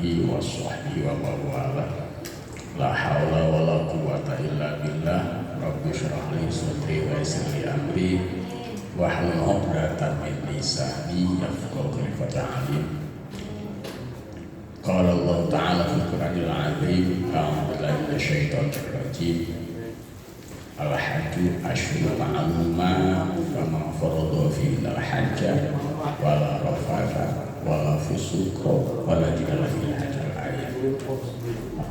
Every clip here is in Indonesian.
alihi wa sahbihi wa mawala. La haula wa la quwata illa billah. Rabbi shrah li sadri wa yassir li amri wahlul 'uqdatam min lisani yafqahu qawli. Qala Allah ta'ala fil Qur'anil 'azim, a'udzu billahi minasyaitonir rajim. Al-hajju asyhurun ma'lumat, faman farada fihi al-hajja wala rafatha wala fusuqa wala jidala fil hajjil ayat.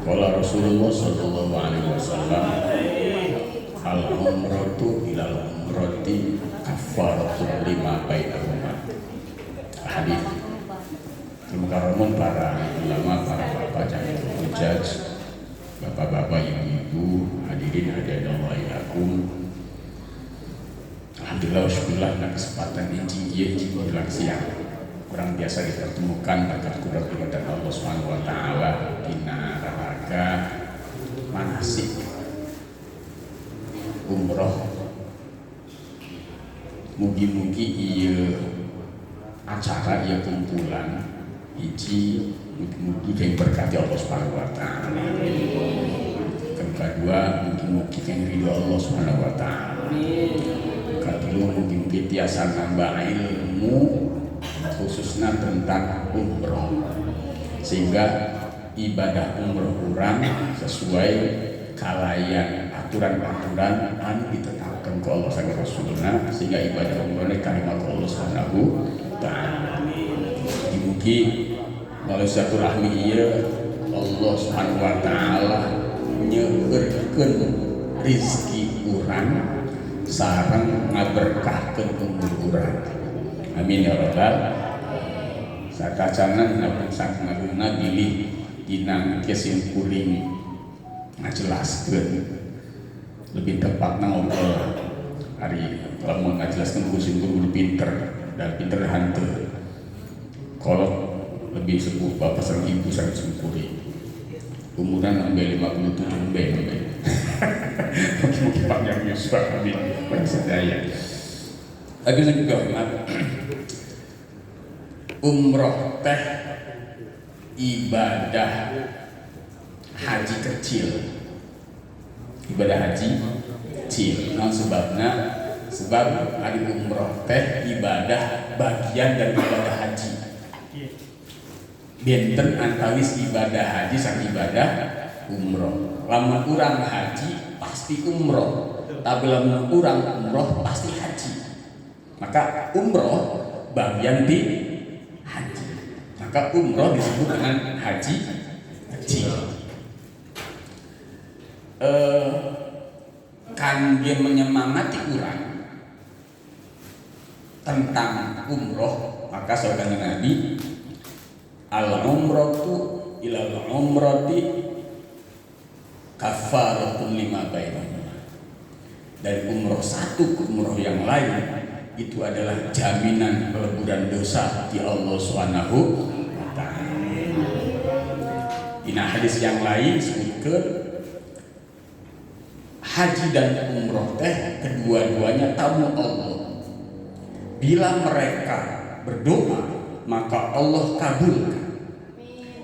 Qala Rasulullah sallallahu alaihi wasallam, al-umratu ilal umrati kafaratun lima bainahuma. Hadis Mukarramun para ulama, para bapak jangan hujaj, bapak-bapak, ibu-ibu, hadirin hadirinallah ilakum. Alhamdulillah syukurlah na kesempatan ini menjelang siang kurang biasa dipertemukan berkat kudrat dan Allah Subhanahu wa taala dina raraga manasik umroh. Mugi-mugi ieu acara ieu kumpulan hiji mugi-mugi yang berkati Allah Subhanahu wa taala. Kedua mugi-mugi yang ridho Allah Subhanahu wa taala. Katilu mugi-mugi tiasa nambah ilmu khususnya tentang umroh sehingga ibadah umroh kurang sesuai kalayan aturan-aturan anu ditetapkan ke Allah sama Rasulullah, sehingga ibadah umrohnya kalimat Allah Subhanahu wa taala. Mugi melalui silaturahmi ieu Allah Subhanahu wa taala nyeukeurkeun rezeki urang sareng ngaberkahkeun umur urang. Amin ya rabbal alamin. Sakacanan saking bilih dina kesim kuring ngajelaskeun lebih tepatna ngobrol hari lamun ngajelaskeun kusim kuring pinter dan pinter hanteu. Kalau lebih sepuh bapak sang ibu sang sempuri umuran sampai 57 mungkin panjang Yusuf amin bersedaya. Lagi saya juga umroh teh ibadah haji kecil, ibadah haji kecil. Nah sebab hari umroh teh ibadah bagian dari ibadah haji. Benten antawis ibadah haji sang ibadah umroh. Lamun urang haji pasti umroh, tapi lamun urang umroh pasti haji. Maka umroh bagian di haji. Maka umroh disebut dengan haji kecil. Kangge menyemangati urang tentang umroh, maka sahabat Nabi, al-umratu ilal umrati kafaratun lima bainahuma. Dari umroh satu ke umroh yang lain itu adalah jaminan peleburan dosa di Allah Subhanahu wa taala. Di hadis yang lain disebutkan haji dan umroh teh kedua-duanya tamu Allah. Bila mereka berdoa maka Allah kabulkan.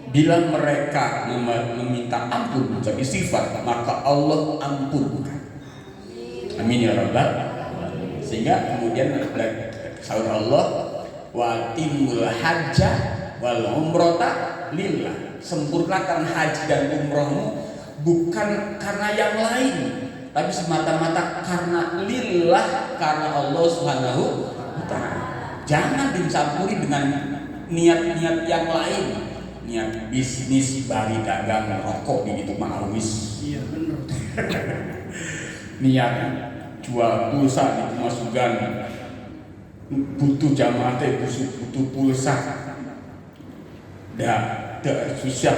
Bila mereka meminta ampun menjadi sifat maka Allah ampunkan. Amin ya rabbal alamin. Sehingga kemudian sahur Allah wa timul hajja wal umrata lillah. Sempurnakan haji dan umrohmu bukan karena yang lain, tapi semata-mata karena lillah, karena Allah Subhanahu wa taala. Jangan dicampuri dengan niat-niat yang lain, niat bisnis, bari dagang, rokok begitu mawis. Iya benar. Niat jual pulsa di pemasukan butuh jamaah teh butuh pulsa. Susah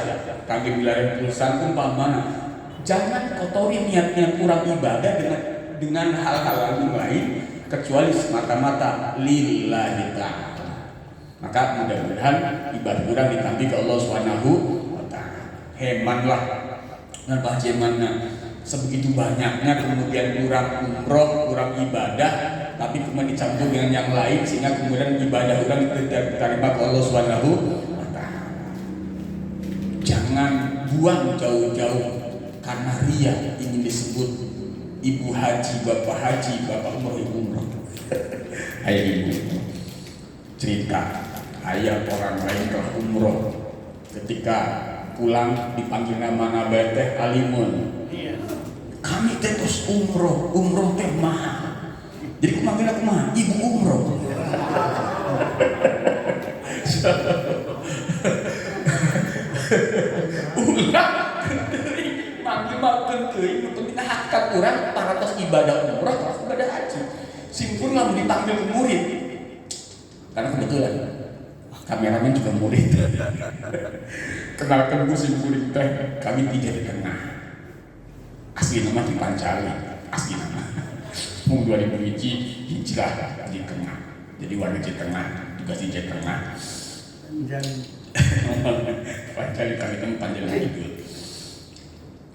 kaki wilayah pulsa pun pamana. Jangan kotori niat-niat kurang ibadah dengan hal-hal yang lain kecuali semata-mata lillahi ta'ala. Maka mudah-mudahan ibadah kurang ditampi ke Allah Subhanahu wa taala. Hemanlah dan bagaimana sebegitu banyaknya kemudian kurang umroh, kurang ibadah, tapi kemudian dicampur dengan yang lain sehingga kemudian ibadah kurang diterima ke Allah Subhanahu wa taala. jangan buang jauh-jauh karena ria ingin disebut ibu haji, bapak umroh, ibu umroh. Ayah ibu cerita, ayah orang lain telah umroh, ketika pulang dipanggil nama nabai teh alimun. Kami teh terus umroh teh mahal. Jadi aku manggil aku mah ibu umroh. Ulah manggil teuing untuk minahkan urang paratos ibadah umroh atau ibadah haji. Simpul lamun dipanggil ke murid. Karena kebetulan kameramen juga murid. Kenalkan gue simpul teh kami tidak dikenal. Asli nama di Pancali, asli nama. Mau 2000 hijrah di tengah. Jadi warga di tengah, juga di tengah. Pancali kali kan Pancali itu.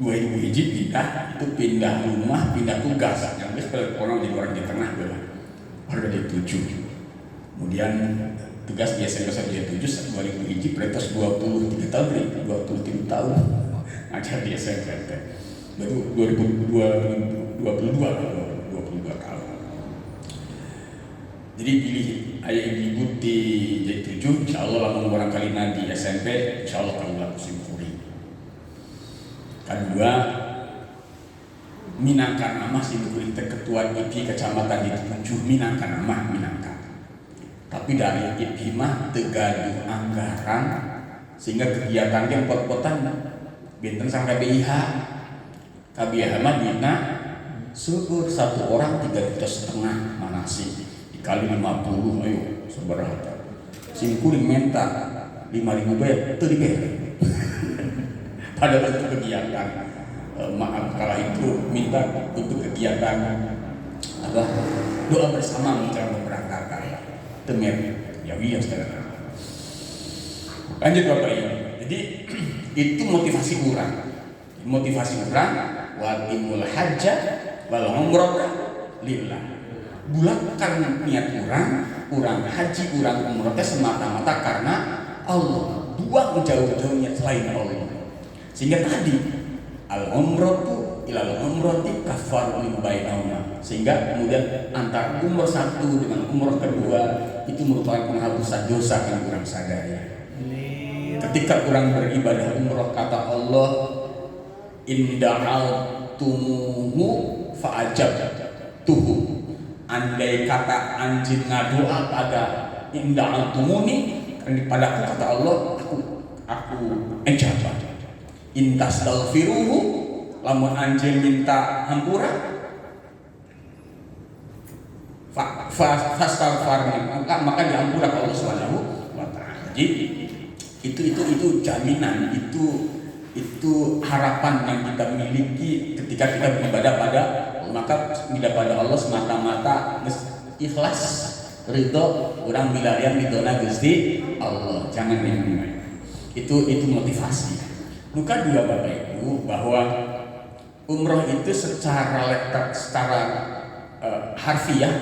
2000 hiji pindah rumah, pindah tugas. Yang biasa orang di luar di tengah adalah warga di 7. Kemudian tugas biasa di 7, 2000 hiji pretos 23 tahun, 23 tahun. Ajar biasa kan. Baru 2022 tahun. Jadi pilih ayah ibu di J7, insya Allah lamun barangkali nanti SMP, insya Allah kalau laku simpuri. Kedua, Minangkan Amah simpuri ketua IPI kecamatan di 7 Minangkan Amah Minangkan. Tapi dari IPI mah tegaduh anggaran sehingga kegiatan yang pot-potan benten sampai BIH. KBH mah dina syukur satu orang 3,5 juta manasik dikali 50, ayo seberapa simkuring minta 5.000 bayar itu dibayar. Padahal untuk kegiatan maaf kala itu minta untuk kegiatan apa doa bersama menjelang pemberangkatan temen ya iya sekarang. Lanjut Bapak Ibu. Jadi itu motivasi orang watimul hajjah wal umrah lillah. Bulatkan niat urang haji, urang umrah semata-mata karena Allah. Buang jauh-jauhnya selain Allah. Sehingga tadi al umratu ilal umrati kafarun bainahuma. Sehingga kemudian antara umrah satu dengan umrah kedua itu merupakan penghapusan dosa yang kurang sadari. Ketika orang beribadah umrah kata Allah inda'altumuhu fa'ajabtuhu. Andai kata anjing ngadoa pada inda'altumuni padaku kata Allah aku ijabah. Intastaghfiruhu lamun anjing minta hampura fastaghfarni maka diampura Allah Subhanahu wa taala. Jadi itu jaminan, itu harapan yang kita miliki ketika kita beribadah pada maka tidak pada Allah semata-mata ikhlas ridho orang milarian ridhona Gusti Allah, jangan yang lain. Itu motivasi. Nuka dua Bapak Ibu bahwa umroh itu secara harfiah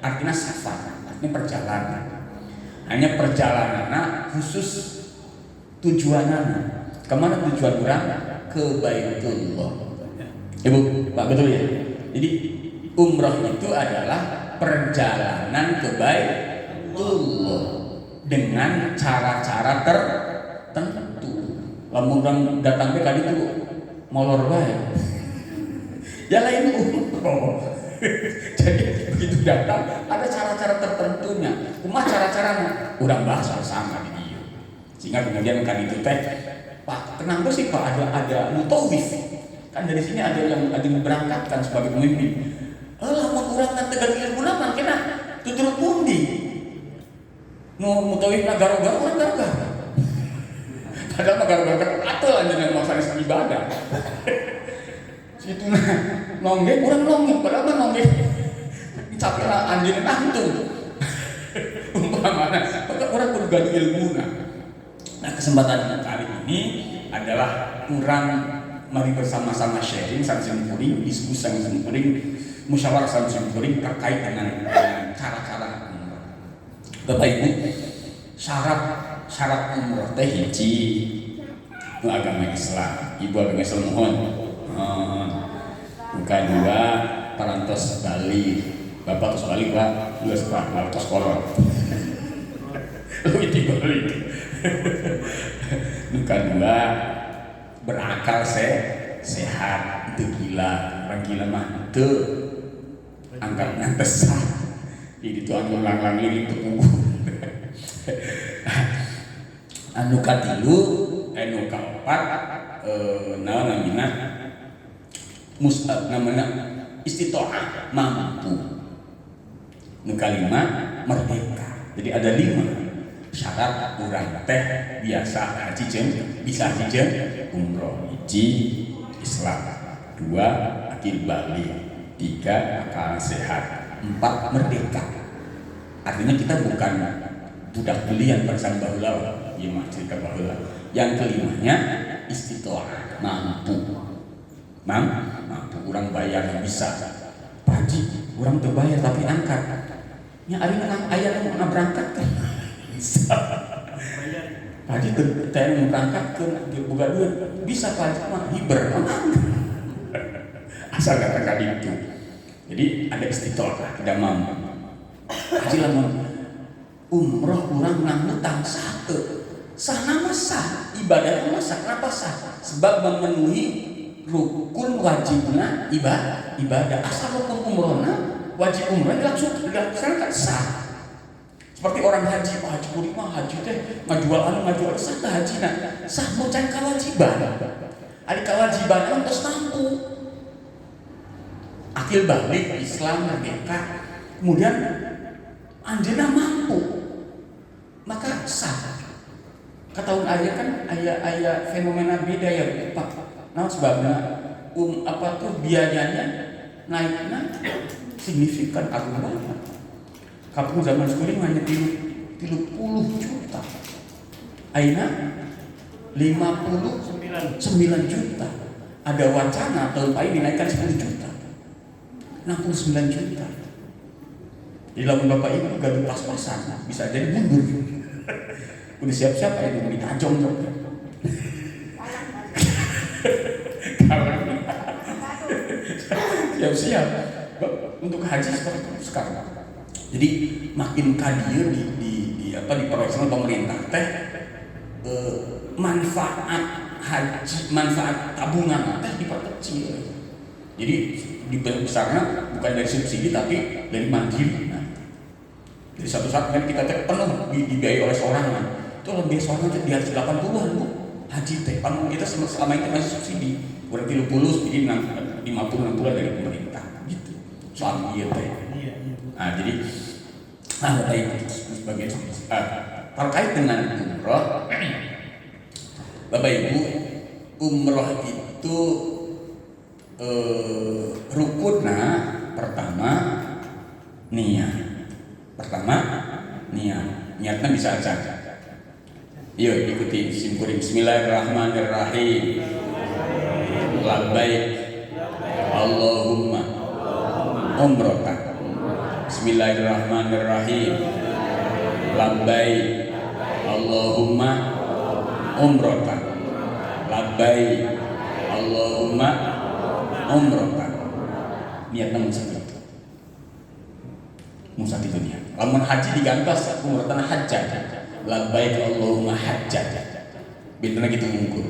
artinya safar, artinya perjalanan. Hanya perjalanan khusus tujuannya. Kemana tujuan orang? Ke Baitullah. Ibu, Pak betul ya? Jadi umrah itu adalah perjalanan ke Baitullah dengan cara-cara tertentu. Lamun orang datang ke kali itu molor bae. Ya lain umroh. Jadi begitu datang ada cara-cara tertentunya. Cuma cara-caranya orang bahas sama di dia. Sehingga kemudian kan itu teh Pak, kenapa sih Pak ada mutawif? Kan dari sini ada yang berangkatkan sebagai pemimpin. Lamun urang teh tegal ilmu naman kena tuturut pundi. Nu mutawif garo-garo urang garo-garo. Padahal mah garo-garo atul anjeunna maksana ibadah. Situ nonggeng urang nonggeng padahal mah nonggeng. Capela anjeunna antung. Umpamana, maka urang kudu gadu ilmuna. Nah, kesempatan kali ini adalah kurang mari bersama-sama sharing samsung diskusi samsung musyawarah samsung terkait dengan cara-cara umrah. Bapak Ibu, syarat umrah teh hiji Itu agama Islam. Ibu agama Islam mohon. Bukan dua parantos Bali. Bapak terus Bali, Pak. Dua sepak tos kolor. Lebih dibalik. Bukan dua berakal sehat. Itu gila. Orang gila mah itu angkatnya besar. Jadi itu anu lang-lang ini tubuh. Anu katilu, anu kaopat, namanya musab, namanya istitoah, mampu. Anu kalima merdeka. Jadi ada 5 syarat urang teh biasa haji jeung bisa haji jeung umroh. 1 Islam, 2 akil balik, 3 akal sehat, 4 merdeka. Artinya kita bukan budak belian persan baheula. Ieu mah cerita baheula. Yang kelimanya istitoah, mampu. Mampu urang bayar bisa. Pak Haji, urang teu bayar tapi angkat. Nya ari aya nu berangkat kan. Bisa. Pak Haji teh nu berangkatkeun boga duit. Bisa Pak Haji mah hiber. Asal kata itu. Jadi ada istitoah, tidak mampu. Haji lamun umroh urang nang hutang sah nama sah, ibadah nama sah. Kenapa sah? Sebab memenuhi rukun wajibna ibadah. Asal rukun umrohna wajib umroh dilaksanakan sah. Seperti orang haji, Pak Haji kuring mah haji teh ngajual sah teh hajina. Sah mau can kewajiban. Ari kewajiban terus nampu. Akil balik Islam merdeka. Kemudian anjeunna mampu. Maka sah. Kataun aya kan aya fenomena beda ya Pak. Nah sebabnya biayanya naiknya signifikan agung banget. Kampung zaman sekarang hanya 30 juta. Aina 59 juta. Ada wacana tahun lain dinaikkan 10 juta. 69 juta. Di dalam Bapak Ibu gaduh pas-pasan bisa jadi mundur. Udah siap-siap aja mau ditajong dong. Siap-siap untuk haji seperti itu sekarang. Jadi makin kadieu di perwakilan pemerintah teh manfaat haji, manfaat tabungan teh diperkecil. Jadi dibesarnya bukan dari subsidi tapi dari mandiri. Jadi satu saat kan kita penuh dibiayai oleh seorang kan. Itu lebih seorang di atas 80-an Bu. Haji teh kan kita selama itu masih subsidi. Berarti 30 jadi 50-60 dari pemerintah gitu. Soal iya teh. Nah, jadi sebagai terkait dengan umroh, Bapak Ibu, umroh itu rukunna pertama niat. Niatnya bisa aja. Yuk ikuti simkurim. Bismillahirrahmanirrahim. Labbaik Allahumma umratan. Bismillahirrahmanirrahim. Labbaik Allahumma umratan. Labbaik Allahumma umratan. Niatnya musafir. Musafir itu niat. Lamun haji digantos umratan hajjah. Labbaik Allahumma hajjah. Bintana gitu ngukur.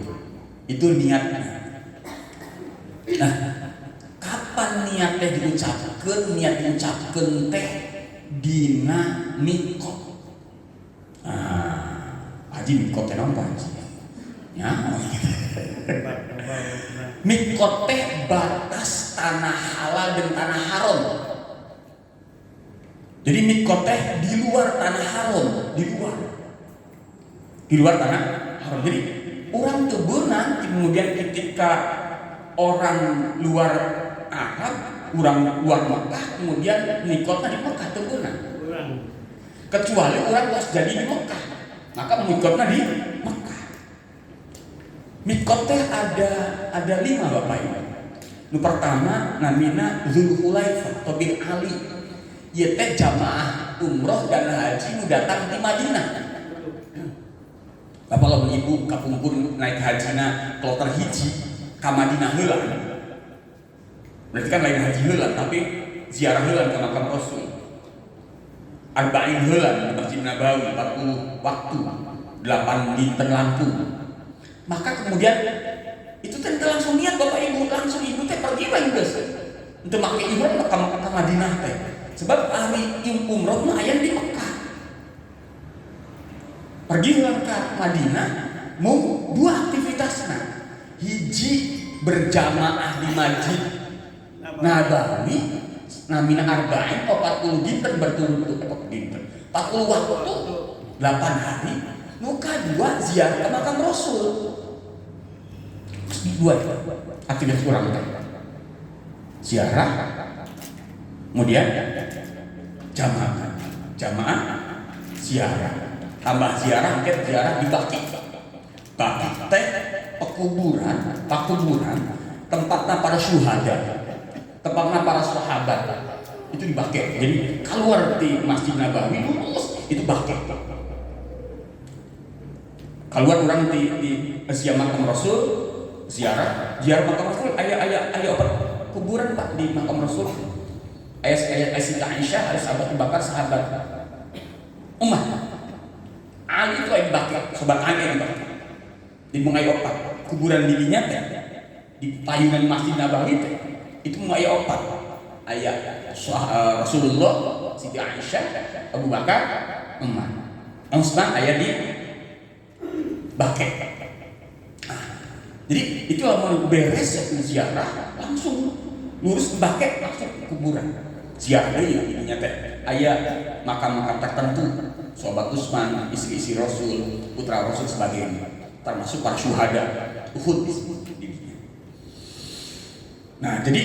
Itu niatnya. Nah, kapan niatnya diucapkan? Niat diucapkan teh dina mikot. Haji mikot teh naon sih? Ya. Mikot teh batas tanah halal dan tanah haram. Jadi mikot teh di luar tanah haram, di luar tanah haram. Jadi orang tebunan kemudian ketika orang luar Arab, orang luar Mekah kemudian mikotnya di Mekah tebunan. Kecuali orang harus jadi di Mekah, maka mikotnya di Mekah. Mikot teh ada 5 Bapak Ibu. Nu pertama namina Zulhulaifah atau bin Ali. Ieu teh jamaah umroh dan haji nu datang di Madinah. Bapak lamun ibu kapungkur naik hajina kloter hiji ka Madinah heula. Berarti kan lain haji heula tapi ziarah heula ke makam Rasul. Arba'in heula di Masjid Nabawi 40 waktu 8 dinten langkung. Maka kemudian itu teh langsung niat Bapak Ibu, langsung ibu teh pergi bae geus. Untuk make ihram ke Madinah teh. Sebab hari umroh mah aya di Mekah. Pergi ke Madinah mau dua aktivitasna. Hiji berjamaah di Masjid Nabawi namina arba'in 40 dinten berturut-turut dinten. 40 waktu 8 hari. Nuka dua ziarah ke makam Rasul. Dua aktivitas kurang teh. Ziarah, kemudian jamaah, ziarah, tambah ziarah, mungkin ziarah di Baqi teh pekuburan, tempatnya para syuhada, tempatnya para sahabat itu di Baqi. Jadi keluar di Masjid Nabawi lurus itu Baqi. Keluar orang di ziarah makam Rasul, ziarah makam Rasul, ayah apa? Kuburan Pak di makam Rasul. Ayat Siti Aisyah, ada sahabat Abu Bakar, sahabat Ummah Ali itu ayat bakar, sobat Ali yang bakar. Di mengai opat kuburan dirinya di payungan Masjid Nabawi itu mengai opat. Ayat Rasulullah, Siti Aisyah, Abu Bakar, Ummah. Utsman ayat di bakar. Jadi itu mau beres ziarah langsung lurus baket langsung ke kuburan. Ziarah deui ininya teh aya makam-makam tertentu, sahabat Utsman, istri-istri Rasul, putra Rasul sebagainya, termasuk para syuhada Uhud disebut dirinya. Nah, jadi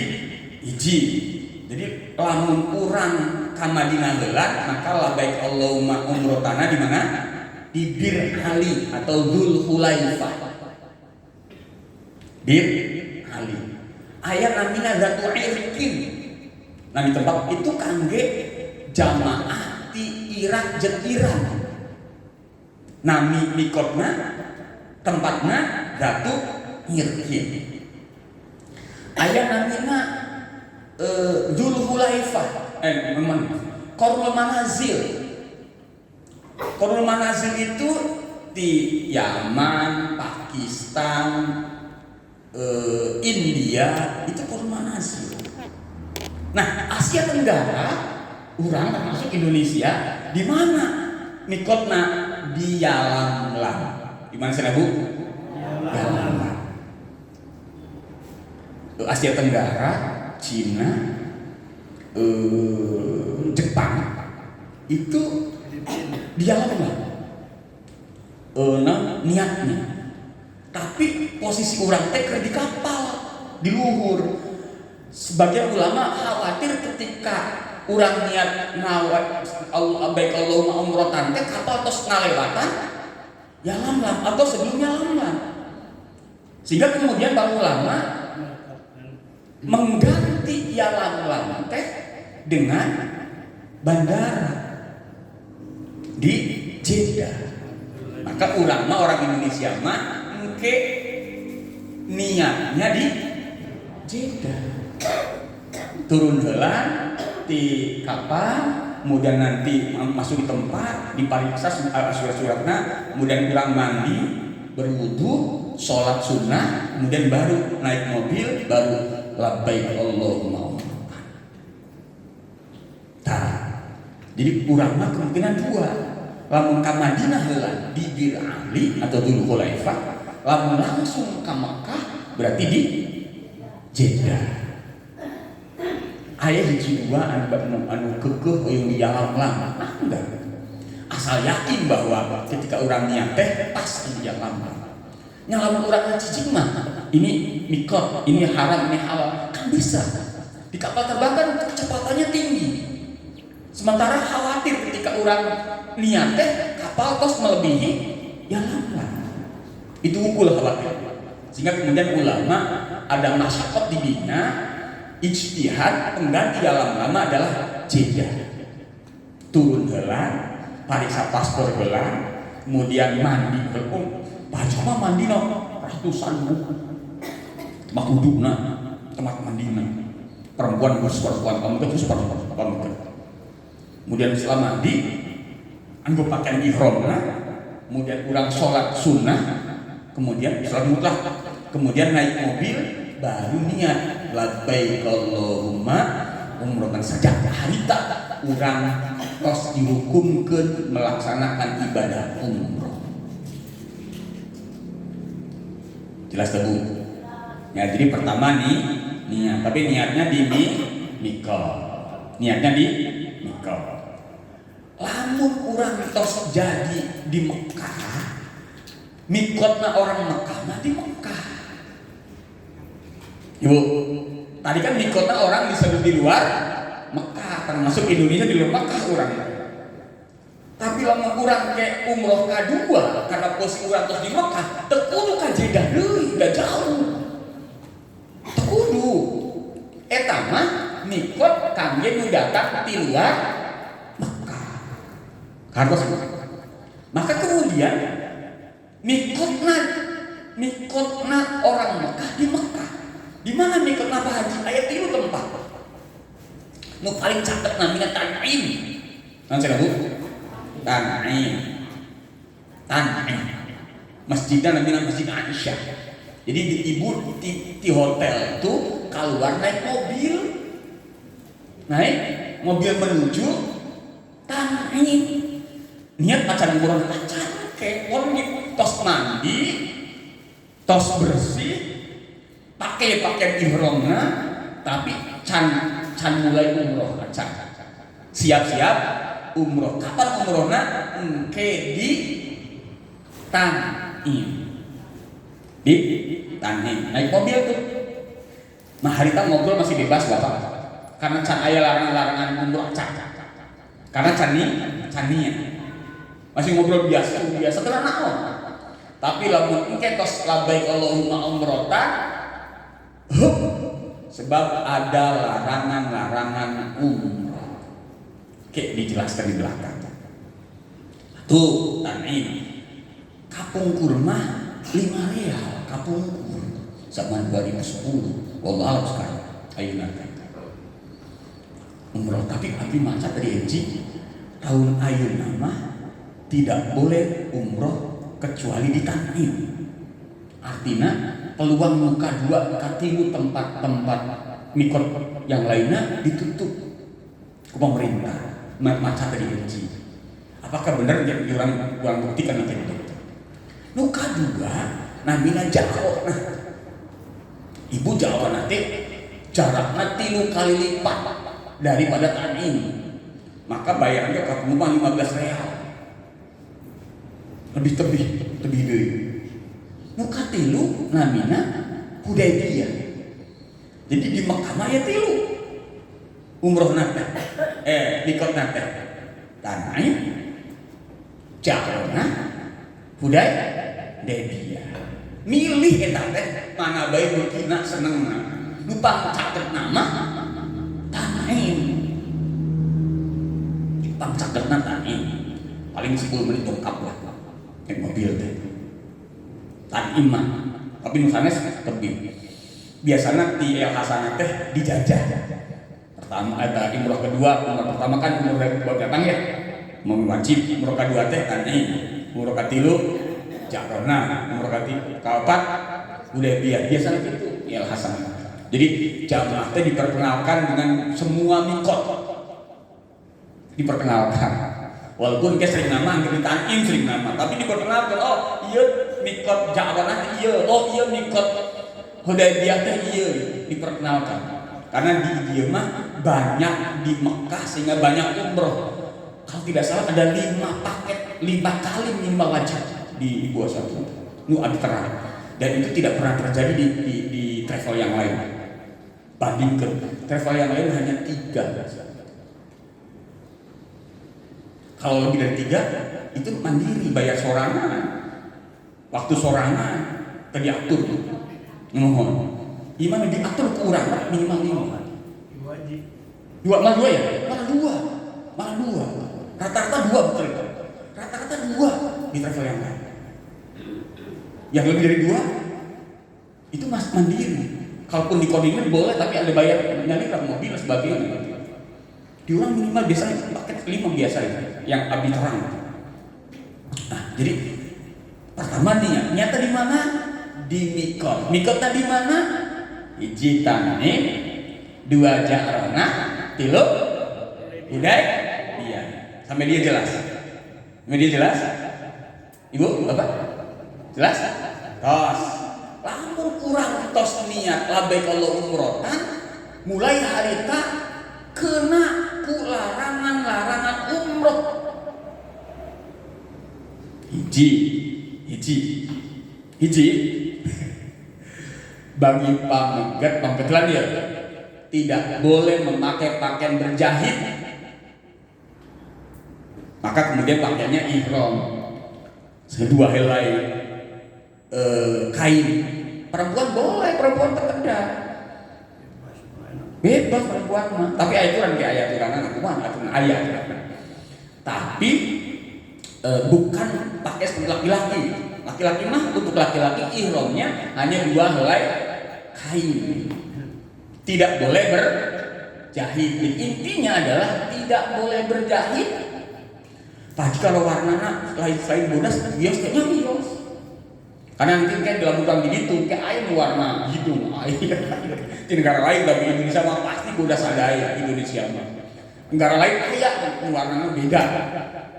lamun urang ka Madinah heula maka labaik Allahumma umrotana di mana? Di Bir Ali atau Dzul Hulaifah. Bir Ali. Ayat namina Zatu Irkin. Nah di tempat itu kangge jamaah di Irak jeung Iran. Nami mikotna tempatna Zatu Irkin. Ayat namina Dzul Hulaifah. Qarnul Manazil. Qarnul Manazil itu di Yaman, Pakistan, India itu Qarnul Manazil. Nah, Asia Tenggara, urang termasuk Indonesia, di mana mikotna di Yalamlam. Di mana sana Bu? Yalamlam. Asia Tenggara, Cina, Jepang itu di Yalamlam. Niatnya. Tapi posisi orang teh di kapal di luhur. Sebagian ulama khawatir ketika orang niat nawat baik Allahumma umrotan teh kapal tos ngalewatan Yalamlam atau sebelumnya Yalamlam. Sehingga kemudian para ulama mengganti Yalamlam teh dengan bandara di Jeddah. Maka orang Indonesia mah ke niatnya di Jeddah. Turun heula di kapal, kemudian nanti masuk di tempat, dipariksa surat-suratna, kemudian pulang mandi, berwudu, sholat sunnah, kemudian baru naik mobil, baru labbaik Allahumma. Jadi urang mah kemungkinan dua. Lamun ka Madinah heula di Bir Ali atau Dzul Hulaifah, lamun langsung ka Makkah berarti di Jeddah. Aya hiji dua anu keukeuh yang di Yalamlam. Enggak. Asal yakin bahwa ketika urang niat teh pasti di Yalamlam. Nya lamun urang cicing mah ini mikot, ini haram, ini halal, kan bisa. Di kapal terbang kan kecepatannya tinggi. Sementara khawatir ketika orang niat teh kapal tos melebihi Yalamlam. Itu ukul khawatir. Sehingga kemudian ulama ada masyarakat dibina ijtihad pengganti Yalamlam adalah Jeddah. Turun heula, pariksa paspor heula, kemudian mandi, baju mah mandi no ratusan makuduna tempat mandi perempuan kamu terus perempuan. Kemudian setelah mandi, anggo pakaian ihramna, kemudian kurang sholat sunnah, kemudian sholat mutlak, kemudian naik mobil, baru niat labbaik Allahumma umroh saja harita urang tos dihukumkeun melaksanakan ibadah umroh. Jelas tak Bu? Ya, jadi pertama nih niat, tapi niatnya di mikot. Niatnya di mikot. Lamun urang tos jadi di Mekah, mikotna orang Mekah mah di Mekah. Ibu, tadi kan mikotna orang disebut di luar Mekah, termasuk Indonesia di luar Mekah orang. Tapi lamun urang ke umroh kadua karena posisi urang tos di Mekah, teu kudu ka Jeddah deui, da jauh. Teu kudu. Eta mah mikot kangge nu datang ti luar Mekah. Kartos. Maka kemudian mikotna orang Mekah di Mekah. Di mana mikotna Pak Haji? Aya 3 tempat. Nu paling caket namina Tan'im. Kan saya Bu? Tan'im. Masjidnya namanya Masjid Aisyah. Jadi di ibu di hotel itu keluar naik mobil menuju Tan'im. Niat acan urang acan kewon tos mandi, tos bersih, pakai pakaian ihramna, tapi can mulai umroh acan. Siap-siap umroh. Kapan umrohna? Engke di Tan'im. Di Tan'im. Naik mobil tuh. Nah harita ngobrol masih bebas Bapak. Karena can aya larangan umroh acan. Karena canian. Masih ngobrol biasa tenan naon. Tapi lamun engke tos labbaik Allahumma umrotan, sebab ada larangan umroh. Oke, dijelaskan di belakang. Tuh, Tan'im. Kapung kurma 5 real, kapungkur. Zaman 2010. Wallahu sekarang. Ayeuna umroh tapi macet tadi Eji. Tahun ayeuna mah tidak boleh umroh kecuali di Tan'im. Artinya peluang muka 2 katilu tempat-tempat mikot yang lainnya ditutup ke pemerintah. Macam tadi Eji. Apakah benar yang kurang buktikan nanti itu? Muka 2 namina Jawa. Nah, ibu Jawa nanti jaraknya 3 kali lipat daripada Tan'im. Maka bayarnya ke rumah 15 real. Lebih deui. Muka 3 namina Hudaybiyah. Jadi di Mekah mah aya 3. Umroh nate. Mikot nate. Tan'im, Jawa, Hudaybiyah. Milih eta teh mana bae beukina senengna. Nu pangcaket nama Tan'im. Pangcaketna Tan'im. Paling 10 menit tongkap lah. Naik mobil teh. Tan'im mah. Tapi nu sanes tebing. Biasana ti El Hasanah teh dijajah. Pertama ada umroh kedua, umroh pertama kan umroh datang ya. Mau wajib umroh kedua teh Tan'im. Umroh katilu Jakrona, umroh kaopat Hudaybiyah. Biasanya itu El Hasanah. Jadi jamaah teh diperkenalkan dengan semua mikot. Diperkenalkan. Walaupun dia sering nama, nggak Tan'im sering nama, tapi diperkenalkan. Oh iya mikot Jakrona, iya. Oh iya mikot Hudaybiyah teh iya. Diperkenalkan. Karena di dia mah banyak di Mekah sehingga banyak umroh. Kalau tidak salah ada 5 paket, 5 kali minimal wajib di Gua Satu. Nu abi terang. Dan itu tidak pernah terjadi di travel yang lain. Bandingkan travel yang lain hanya 3. Kalau lebih dari 3 itu mandiri, bayar sorangan. Waktu sorangan diatur. Mohon. Gimana diatur kurang minimal 5. Wajib. 2 malah 2 ya? Malah 2. Rata-rata 2 betul itu. Rata-rata 2. di travel yang lain. Yang lebih dari 2 itu mas mandiri. Kalaupun dikoordinir boleh, tapi ada bayar nyaliran mobil dan sebagainya. Di orang minimal biasanya paket 5 biasanya yang abdi terang. Nah, jadi pertama niatnya di mana? Di mikot. Mikotnya di mana? Hiji tani, 2 jarona, 3 udah. Iya. Sampai dia jelas. Sampai dia jelas? Ibu, Bapak? Jelas? Tos. Lamun kurang tos niat labbaik Allah umrohan, mulai harita kena ku larangan-larangan umroh. Hiji. Bagi pamenggelan ya, tidak boleh memakai pakaian berjahit. Maka kemudian pakaiannya ihram. Kedua helai kain. Perempuan boleh, perempuan terkedah. Bebas perempuan mah. Tapi aturan kayak ayat aturan aku mah aturan ayat. Tapi bukan pakai seperti laki-laki. Laki-laki mah untuk laki-laki ihramnya hanya 2 helai kain. Tidak boleh berjahit. Intinya adalah tidak boleh berjahit. Tapi kalau warnanya lain bodas, bios kayaknya bios. Karena nanti kan dalam bukan begitu, kayak air warna hidung air. Di negara lain, tapi Indonesia mah pasti bodas ada air Indonesia mah. Negara lain kayak warnanya beda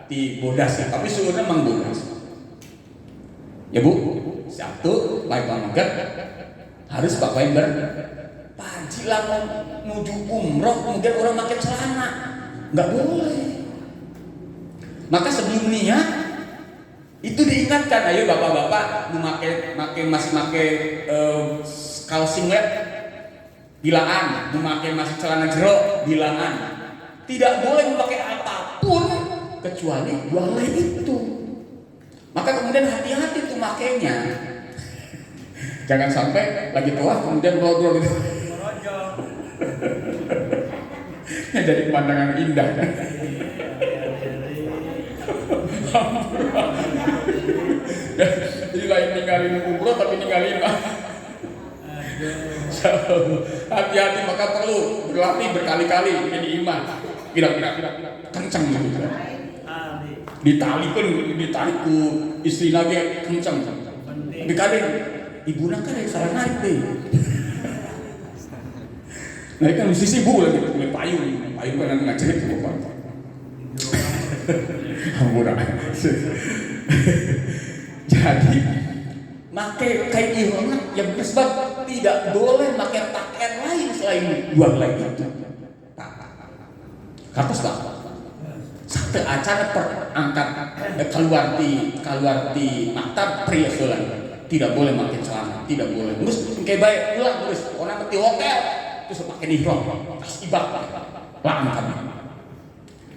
di bodas ya, tapi sebenarnya memang bodas. Ya Bu, satu baik banget harus pakai berpaji lah menuju umroh, kemudian orang pakai celana, nggak boleh. Maka sebelum niat itu diingatkan, ayo bapak-bapak masih pakai kaos singlet bilangan, memakai masih celana jeruk bilangan, tidak boleh memakai apapun kecuali 2 helai itu. Maka kemudian hati-hati tuh makainya. Jangan sampai lagi tua kemudian ngobrol gitu. Jadi pemandangan indah. Jadi lain ninggalin umroh tapi ninggalin hati-hati, maka perlu berlatih berkali-kali jadi iman. Kira-kira kenceng gitu. Ditarik ku istri lagi kenceng. Dikali ibu nak kan salah narik deh. Naik kan mesti sibuk lagi punya payung kan ngajarin ke bapak. Murah. Jadi pakai kain ihram yang sebab tidak boleh pakai pakaian lain selain 2 helai itu. Kata sebab sampai acara perangkat keluar di maktab pria solan tidak boleh pakai celana, tidak boleh. Terus kayak baik pulang terus orang di hotel terus pakai ihram pas ibadah larang kami.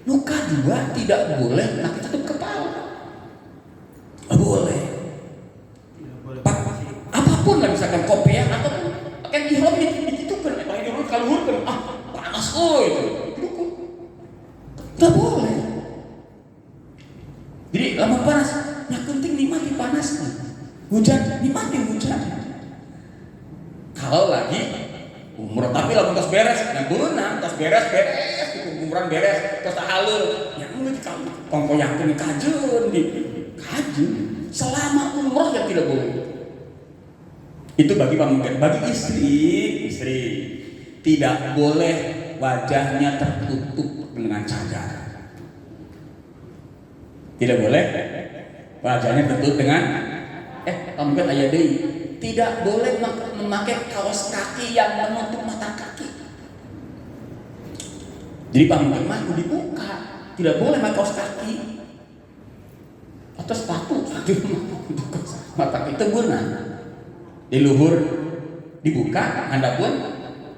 Luka 2 tidak boleh pakai tutup kepala. Boleh. Apapun lah misalkan kopiah atau pakai ihram itu kan pakai ihram kalau kan panas itu. Tidak boleh. Jadi lama panas, yang penting nikmati panasnya. Hujan, nikmati hujan. Kalau lagi umroh, tapi lalu tas beres, yang berenang, tas beres, umuran beres, tas halal, yang mulai dikaji, kongko yang kini kajen, selama umroh yang tidak boleh. Itu bagi pemimpin, bagi istri tidak boleh wajahnya tertutup dengan cadar. Tidak boleh wajahnya tertutup dengan pemimpin ayah deui. Tidak boleh memakai kaos kaki yang menutup mata kaki. Jadi pemimpin mah dibuka, tidak boleh pakai kaos kaki atau sepatu mata kaki teguran. Di luhur dibuka, handap pun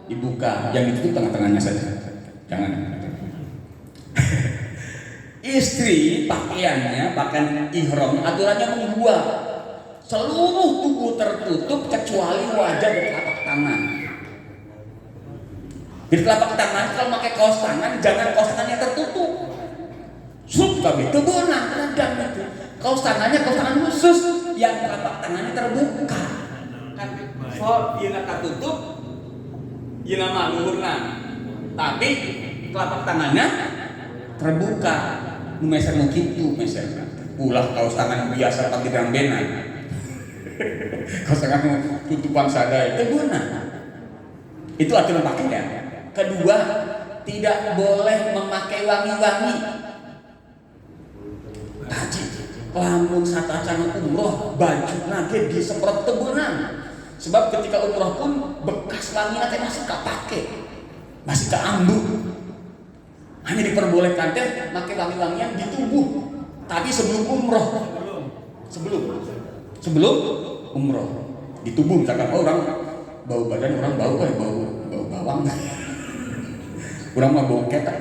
dibuka, yang ditutup tengah-tengahnya saja. Jangan. Istri pakaian ihram aturannya membuat seluruh tubuh tertutup kecuali wajah dan telapak tangan. Di telapak tangan kalau pakai kaos tangan jangan kaos tangannya tertutup. Sup kami itu benang kadang itu Kaos tangannya kaos tangan khusus yang telapak tangannya terbuka. Kan so ieu katutup ieu mah luhurna. Tapi telapak tangannya terbuka. Nu meser nu kitu meserna. Ulah kaos tangan biasa pakai rambenan. Kaos tangan tutupan sadaya itu guna. Itu aturan pakaian. Kedua, tidak boleh memakai wangi-wangi. Haji, lamun satacana umroh, baju nage disemprot tebunan. Sebab ketika umroh pun bekas wangi teh masih kapake, masih keambu. Hanya diperbolehkan teh pakai wangi-wangian di tubuh. Tapi sebelum umroh, sebelum umroh di tubuh, misalkan orang bau badan orang bau bawang. Urang mah bau ketek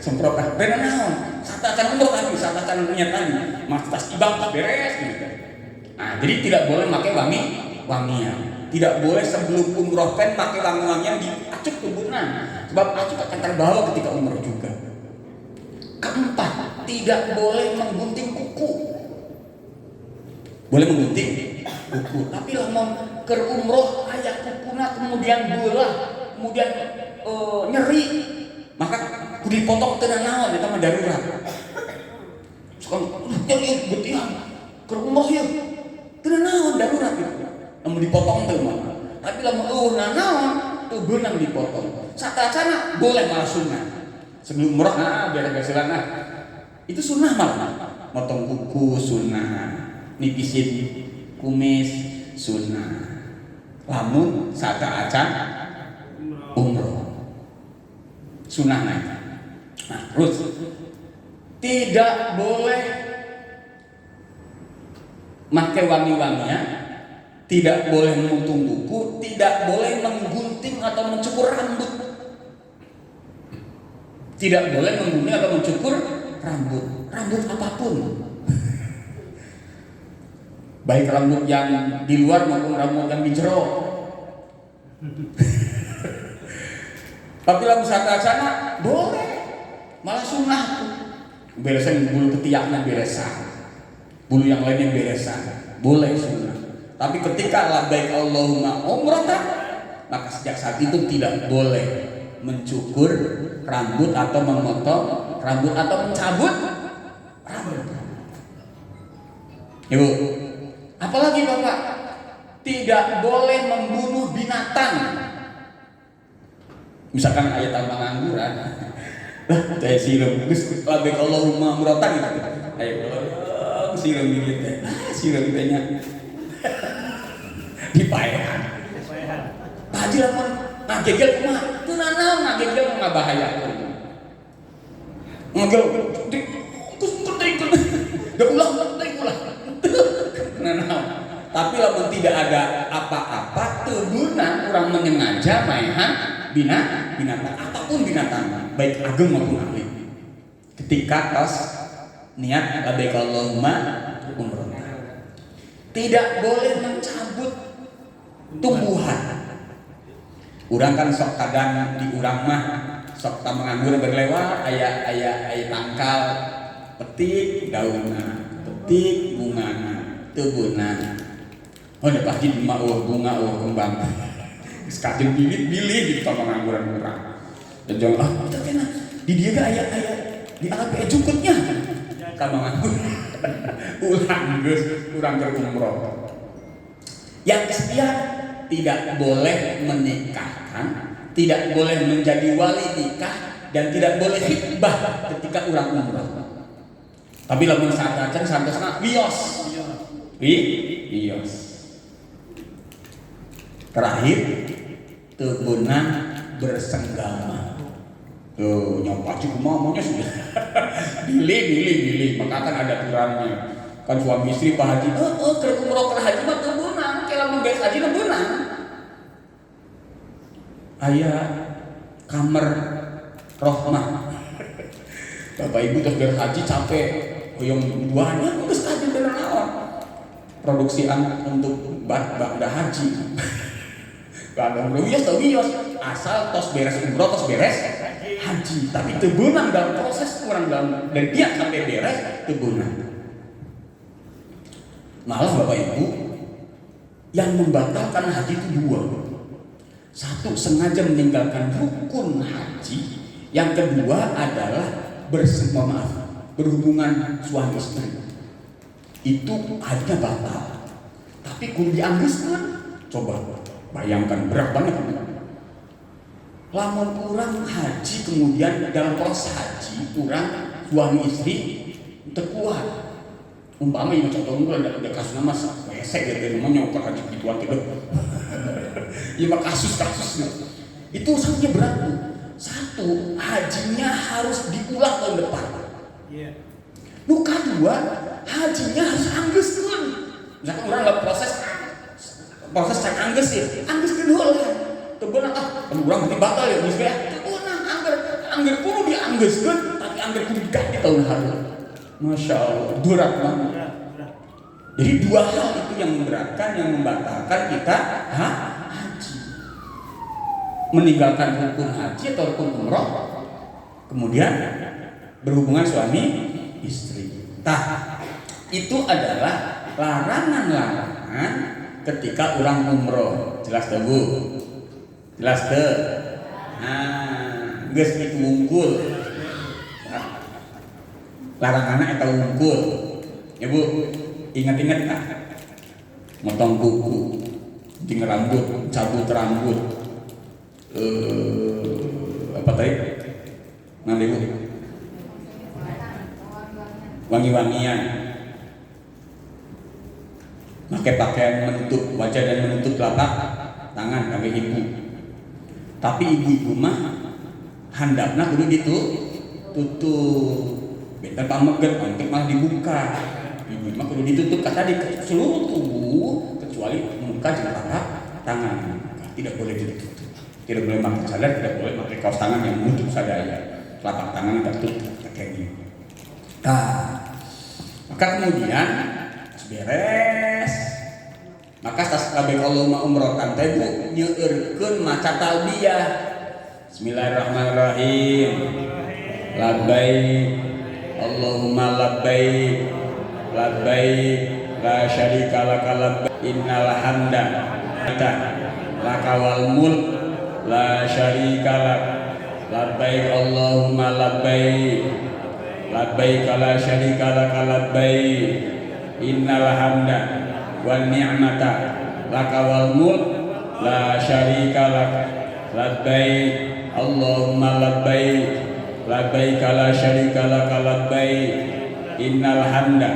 semprot ah bener naon satacan umroh tadi satacan niat tadi mas tas ibang beres gitu. Nah jadi tidak boleh pakai wangian, tidak boleh sebelum umroh kan pakai wangi-wangian diacup tubuhna sebab acup akan terbawa ketika umroh juga. Keempat, tidak boleh menggunting kuku. Boleh menggunting kuku tapi lamun keur umroh aya kukuna kemudian belah kemudian nyeri maka kudu dipotong teu naon eta mah darurat. Sekarang nyeri getihan keur umroh ieu teu naon darurat gitu. Lamun dipotong teu mah. Tapi lamun naon teu beunang dipotong. Satacana boleh malah sunnah. Sebelum umroh beres-beresan itu sunnah malah. Motong kuku sunnah, nipisin kumis sunnah. Lamun sataacan umroh sunnah naik. Nah, terus tidak boleh pakai wangi-wangian, tidak boleh memutung kuku, tidak boleh menggunting atau mencukur rambut, tidak boleh menggunting atau mencukur rambut apapun, baik rambut yang di luar maupun rambut yang di jero. Tapi lamun satacana boleh, malah sunnah. Beresan bulu ketiaknya beresan, bulu yang lainnya beresan, boleh sunnah. Tapi ketika labbaik Allahumma umratan, maka sejak saat itu tidak boleh mencukur rambut atau memotong rambut atau mencabut rambut. Ibu, apalagi Bapak, tidak boleh membunuh binatang. Misalkan ayat tambang angguran, saya siram, Gus labbaik Allahumma umratan gitu. Ayo siram gigit teh, siram tehnya. Dipaehan. Pak Haji lamun ngagegel kumaha? Teu naon ngagegel mah ngabahayakeun. Ngagel Gus teuing da ulah. Naon. Tapi lamun tidak ada apa-apa teu beunang urang menyengaja maehan binatang apapun binatang baik ageng maupun ahli ketika tos niat labbaik Allahumma umrah. Tidak boleh mencabut tumbuhan. Urang kan sok kadang di urang mah sok menganggur berlewat aya tangkal petik daunna petik bungana teu beunang. Oh da pasti mah bunga kembang. Sekajeng bilih di tempat pengangguran urang. Dan jangan itu kena di dia aya di alat jukutnya. Ka manganggur. Ulang geus urang keur umroh. Yang ketiga, tidak boleh menikahkan, tidak boleh menjadi wali nikah dan tidak boleh khitbah ketika urang umroh. Tapi lamun saat santosna wios. Wios. Terakhir teu beunang bersenggama. Tuh nyoba cukup mamanya sudah. Pilih. Maka kan ada aturannya. Kan suami istri Pak Haji, keur umroh keur haji mah teu beunang, ke lamun beres haji mah beunang. Aya kamar rahmah. Bapak Ibu tos beres haji capek, hoyong duanya geus haji teu naon. Produksi anak untuk bada haji. Bada wios asal tos beres umroh tos beres haji, tapi teu beunang dalam proses urang dalam dari dia sampai beres teu beunang. Malah Bapak Ibu, yang membatalkan haji itu dua. Satu, sengaja meninggalkan rukun haji. Yang kedua adalah berhubungan suami istri. Itu hajinya batal. Tapi kudu dianggeuskeun. Coba bayangkan, berat banget. Lamun kurang haji, kemudian dalam proses haji kurang suami istri terkuat. Umpama yang contoh ada kasus nama pesek gitu, namanya nyokor haji gituan gitu. Ya mah kasus-kasusnya itu sangatnya berat. Satu, hajinya harus diulang tahun depan. Nu kedua, hajinya harus anggeuskeun. Misalkan orang dalam proses cek anggeus ya, anggeuskeun heula. Teu beunang urang berarti batal ya geus ya. Teu beunang angger kudu dianggeuskeun, tapi angger kudu diganti tahun hareula. Masya Allah, berat banget. Jadi dua hal itu yang memberatkan, yang membatalkan kita haji. Meninggalkan rukun haji atau rukun umroh, kemudian berhubungan suami istri. Itu adalah larangan-larangan ketika orang umroh. Jelas tuh Bu? Jelas tuh? Geus itu wungkul. Laranganna eta wungkul. Ya Bu, ingat-ingat tak? Motong kuku, tinggal rambut, cabut rambut. Apa tadi? Nanti Bu? Wangi-wangian, pakai pakaian menutup wajah dan menutup telapak tangan kaki ibu. Tapi ibu-ibu mah handapna kudu gitu tutup. Beta pameget mangke malah dibuka. Ibu mah kudu ditutup kata di seluruh tubuh kecuali muka jeung telapak tangan. Tidak boleh ditutup. Tidak boleh pakai cadar, tidak boleh pakai kaos tangan yang menutup sadaya. Telapak tangan tertutup kayak gini. Maka kemudian beres, maka tas kabeh Allahumma umrohkan teh Bu nyeueurkeun maca talbiyah. Bismillahirrahmanirrahim. Labbaik Allahumma labbaik labbaik la syarika laka labbaik innal hamda laka wal mulk la syarika lak labbaik Allahumma labbaik labbaik la syarika laka labbaik innal hamda wan ni'mata laka wal mulk la syarika lak labbaik Allahumma labbaik labbaik la syarika laka labbaik innal hamda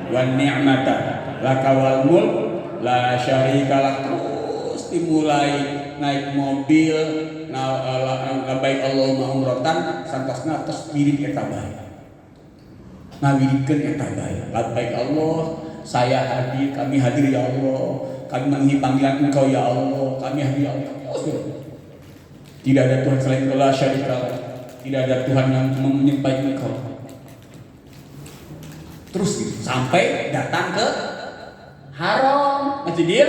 wan ni'mata laka wal mulk la syarika lak. Terus dimulai naik mobil labbaik Allahumma umrotan santosna terus wirid eta bae. Ngawirikeun eta bae. Labbaik Allah, saya hadir, kami hadir ya Allah. Kami memenuhi panggilan Engkau ya Allah. Kami hadir ya Allah. Tidak ada Tuhan selain Engkau, la syarika lak. Tidak ada Tuhan yang menyembah Engkau. Terus gitu, sampai datang ke Haram, Masjidil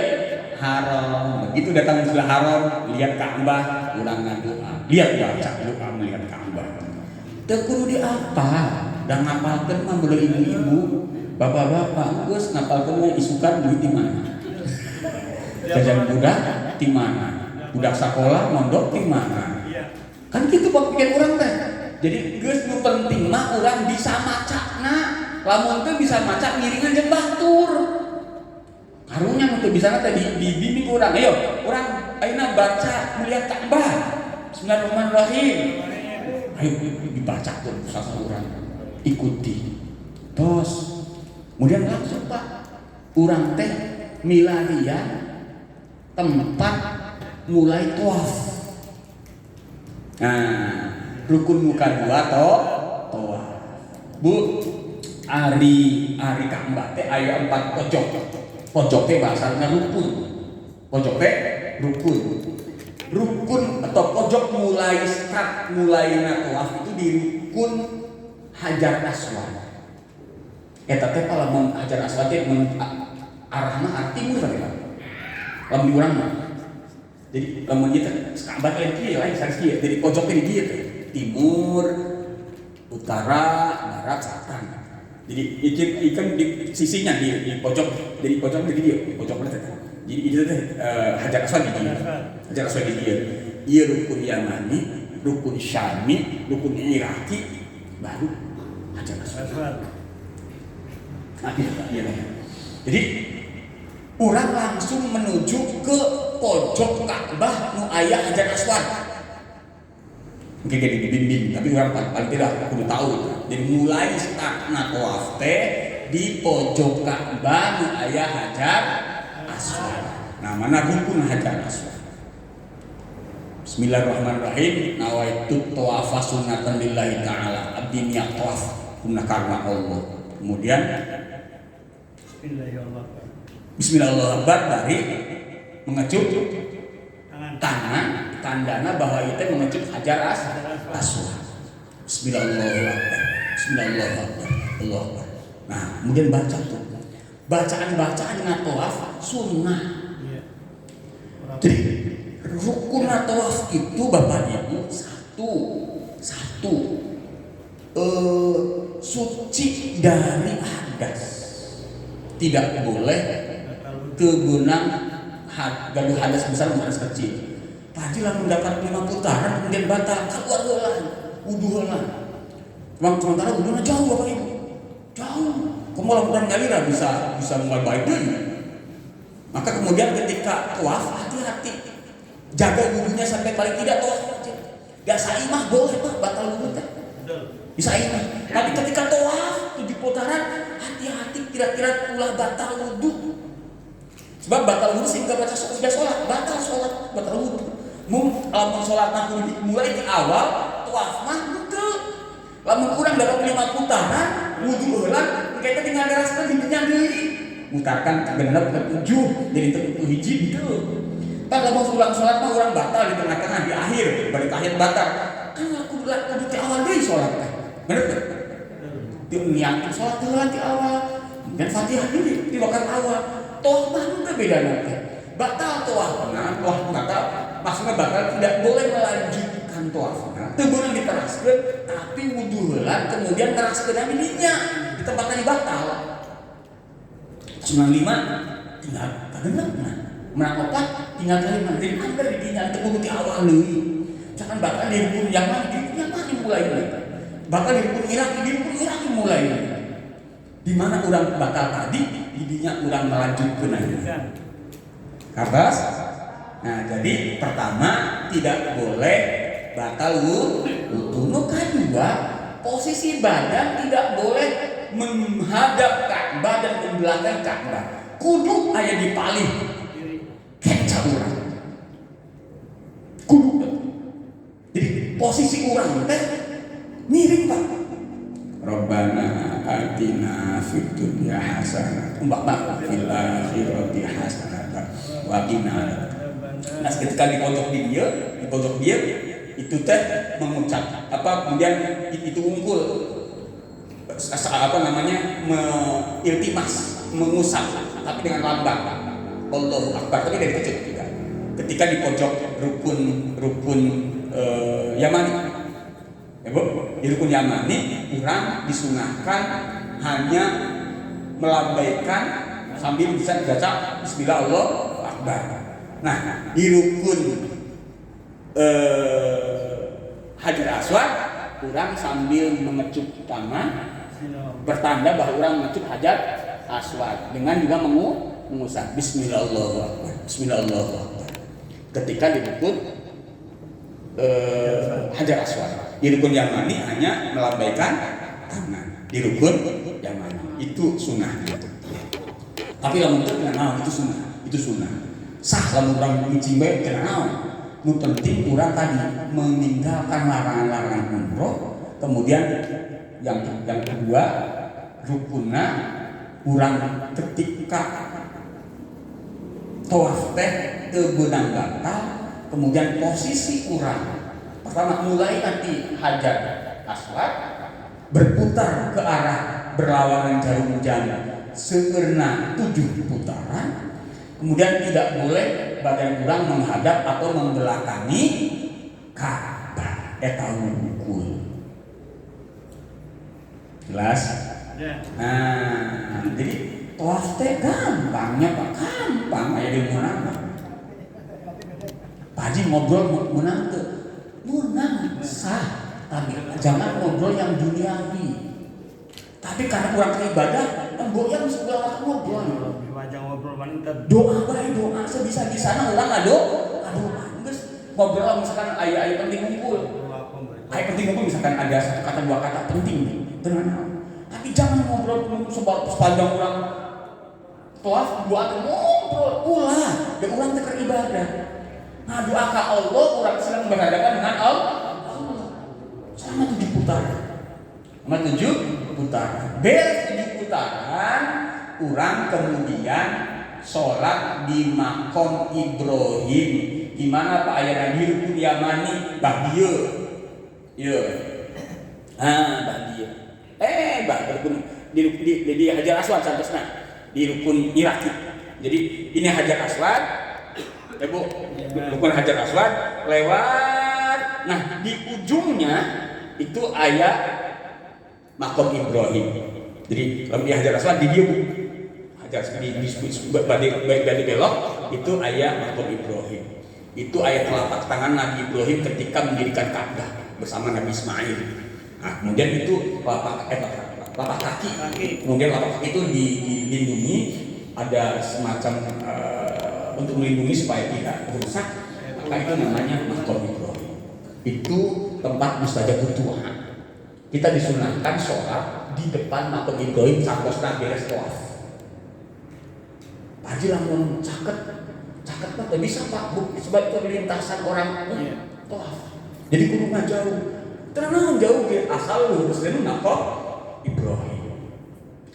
Haram. Begitu datang ke Masjidil Haram, lihat Ka'bah, urang ngadoa. Lihat baca doa melihat Ka'bah. Teu kudu di apa? Dan ngapalkeun mah beulah ibu-ibu, bapak-bapak, geus ngapalkeun mah isukan duit di mana? Jajan budak di mana? Budak sekolah mondok di mana? Kan kitu pikir urang teh. Jadi geus nu penting mah urang bisa macana. Lamun teu bisa maca ngiringan jeung batur. Karunya nu teu bisa teh dibimbing urang. Ayo, urang ayeuna baca melihat Ka'bah. Bismillahirrahmanirrahim. Ayo dibaca tuh sasa urang. Ikuti. Terus kemudian langsung Pak urang teh milarian tempat mulai tawaf. Rukun muka dua tawaf. Bu, ari Ka'bah teh aya 4 pojok. Pojok teh bahasana rukun. Pojok teh rukun. Rukun atau pojok mulai start tawaf itu di rukun Hajar Aswad. Eta teh lamun Hajar Aswad teh arahna timur tadi Pak. Lamun di urang mah. Jadi lamun ieu teh Ka'bah teh kieu lain sanes kieu. Jadi pojok teh di dieu teh. Timur, utara, barat, selatan. Jadi ikan di sisinya di pojok, jadi pojok di dia, pojok mana? Jadi itu Hajar Aswad di dia. Hajar Aswad di dia. Ia rukun Yamani, rukun Syami, rukun Iraki, baru Hajar Aswad. Nah, iya. Jadi orang langsung menuju ke pojok Ka'bah nu aya Hajar Aswad. Mungkin jadi dibimbing, tapi orang paling tidak kudu tahu. Jadi mulai start tawaf teh di pojok Ka'bah nu aya Hajar Aswad. Nah, mana rukun Hajar Aswad? Bismillahirrahmanirrahim. Nawaitu tawafa sunnatan lillahi ta'ala. Abdi niat tawaf karena Allah. Kemudian Bismillahirrahmanirrahim dari mengecup tangan tandana bahwa itu mengecup Hajar Aswad. Bismillahirrahmanirrahim. Bismillahirrahmanirrahim. Allah. Nah, kemudian baca tuh. Bacaan-bacaan ngatawaf sunnah. Jadi rukun tawaf itu Bapak Ibu satu suci dari hadas, tidak boleh kegunang gaduh hadas besar maupun hadas kecil. Tadi lah mendapat 5 putaran kemudian batal keluar heula wudu heula. Sementara wudunya jauh Bapak Ibu, jauh. Kumaha lamun ngalira bisa mulai baik deui. Maka kemudian ketika tawaf hati-hati, jaga wudunya sampai paling tidak tawaf aja. Gak saimah boleh Pak, batal wudu teh. Bisa imah. Tapi ketika tawaf 7 putaran, hati-hati kira-kira ulah batal wudu. Sebab batal wudu sehingga baca sudah sholat, batal wudu. Lamun sholat nanti mulai di awal tawaf mah betul. Lamun kurang dapat 5 putaran, wudu heula, kita tinggal deraskeun hidupnya deui. Mutarkan genep ke 7 jadi ke 7 hiji gitu. Tak lamun ulang sholat mah urang batal di tengah-tengah di akhir, bari tahiyat batal. Kan aku kudu di awal deui sholat teh. Bener teh? Di niat sholat heula di awal. Dan Fatihah di waktu awal. Tawaf mah teh bedana teh. Batal tawafna, batal. Maksudnya batal tidak boleh melanjutkan tawafna. Teu boleh diteraskeun, tapi wudu heula kemudian teraskeun dinya di tempat tadi batal. 95 tinggal kagenepna. Menang opat tinggal kali mandiri anggar di dinya teu kudu di awal deui. Jangan bakal di rukun Yaman dimulai lagi. Bakal di rukun Irak mulai lagi. Di mana orang bakal tadi didinya orang melanjutkeun lagi. Karena nah jadi pertama tidak boleh batal wudu. Nu kedua, posisi badan tidak boleh menghadap Ka'bah dan membelakangi Ka'bah. Kudu aya di palih. Keca urang. Kudu. Jadi posisi urang teh miring Pak. Rabbana atina fid dunya hasanah wa fil akhirati hasanah wa qina adzabannar. Nah, ketika di pojok dia itu teh mengucap kemudian itu unggul iltimas mengusap tapi dengan lambat Allahu Akbar tapi dari kecil juga. Ketika di pojok rukun Yamani, ya Bu, di rukun Yamani orang disunahkan hanya melambaikan sambil bisa baca Bismillah Allahu Akbar. Nah, di rukun Hajar Aswad orang sambil mengecup tangan bertanda bahwa orang mengecup Hajar Aswad dengan juga mengusap Bismillahirrahmanirrahim. Bismillahirrahmanirrahim. Ketika di rukun Hajar Aswad, di rukun Yamani hanya melambaikan tangan. Di rukun Yamani itu sunnah. Tapi lamun teu kenal itu sunnah. Sah lamun urang ngicing bae kenal. Nu penting urang tadi meninggalkan larangan-larangan umroh. Kemudian yang kedua rukunna urang ketika tawaf teh teu beunang batal, kemudian posisi urang pertama mulai nanti Hajar Aswad berputar ke arah berlawanan jarum jam seueurna 7 putaran. Kemudian tidak boleh badan urang menghadap atau membelakangi Ka'bah eta wukul. Jelas? Nah, jadi tawaf teh gampangnya Pak, gampang aya di mana. Pak Haji ngobrol menang tuh, menang sah, tapi jangan ngobrol yang duniawi. Tapi karena kurang ibadah, goyang sebelah ngobrol. Doa baik doa sebisa-bisana orang doa. Ngobrol misalkan ayat penting ngumpul. Ayat penting ngumpul misalkan ada satu kata dua kata penting dengan. Tapi jangan ngobrol sepanjang orang tawaf buat ngobrol ulah, dan orang teker ibadah. Nah doa ke Allah orang sedang berhadapan dengan Allah. Selama 7 putaran. Selama 7 putaran. Beres 7 putaran, orang kemudian sholat di makom Ibrahim. Di mana Pak Ayah Nabi Rukun Yamani Bagiyo. Iya. Bagiyo. Di Hajar Aswad santosna di rukun Iraki. Jadi ini Hajar Aswad, Bu, rukun Hajar Aswad lewat. Nah di ujungnya itu ayat makom Ibrahim. Jadi kalau di Hajar Aswad di dia Bu, Hajar di belok itu ayat makom Ibrahim. Itu ayat telapak tangan Nabi Ibrahim ketika mendirikan Ka'bah bersama Nabi Ismail. Nah, kemudian itu telapak kaki. Kemudian telapak kaki itu dilindungi, ada semacam untuk melindungi supaya tidak rusak. Maka itu namanya makom Ibrahim. Itu tempat mustajabut doa. Kita disunahkan sholat di depan makom Ibrahim sampai beres tawaf. Haji lamun caket Pak, bisa Pak, sebab itu lintasan orang tawaf. Jadi kudu ngajauh. Tenang jauh ge asal lurus deui makom Ibrahim.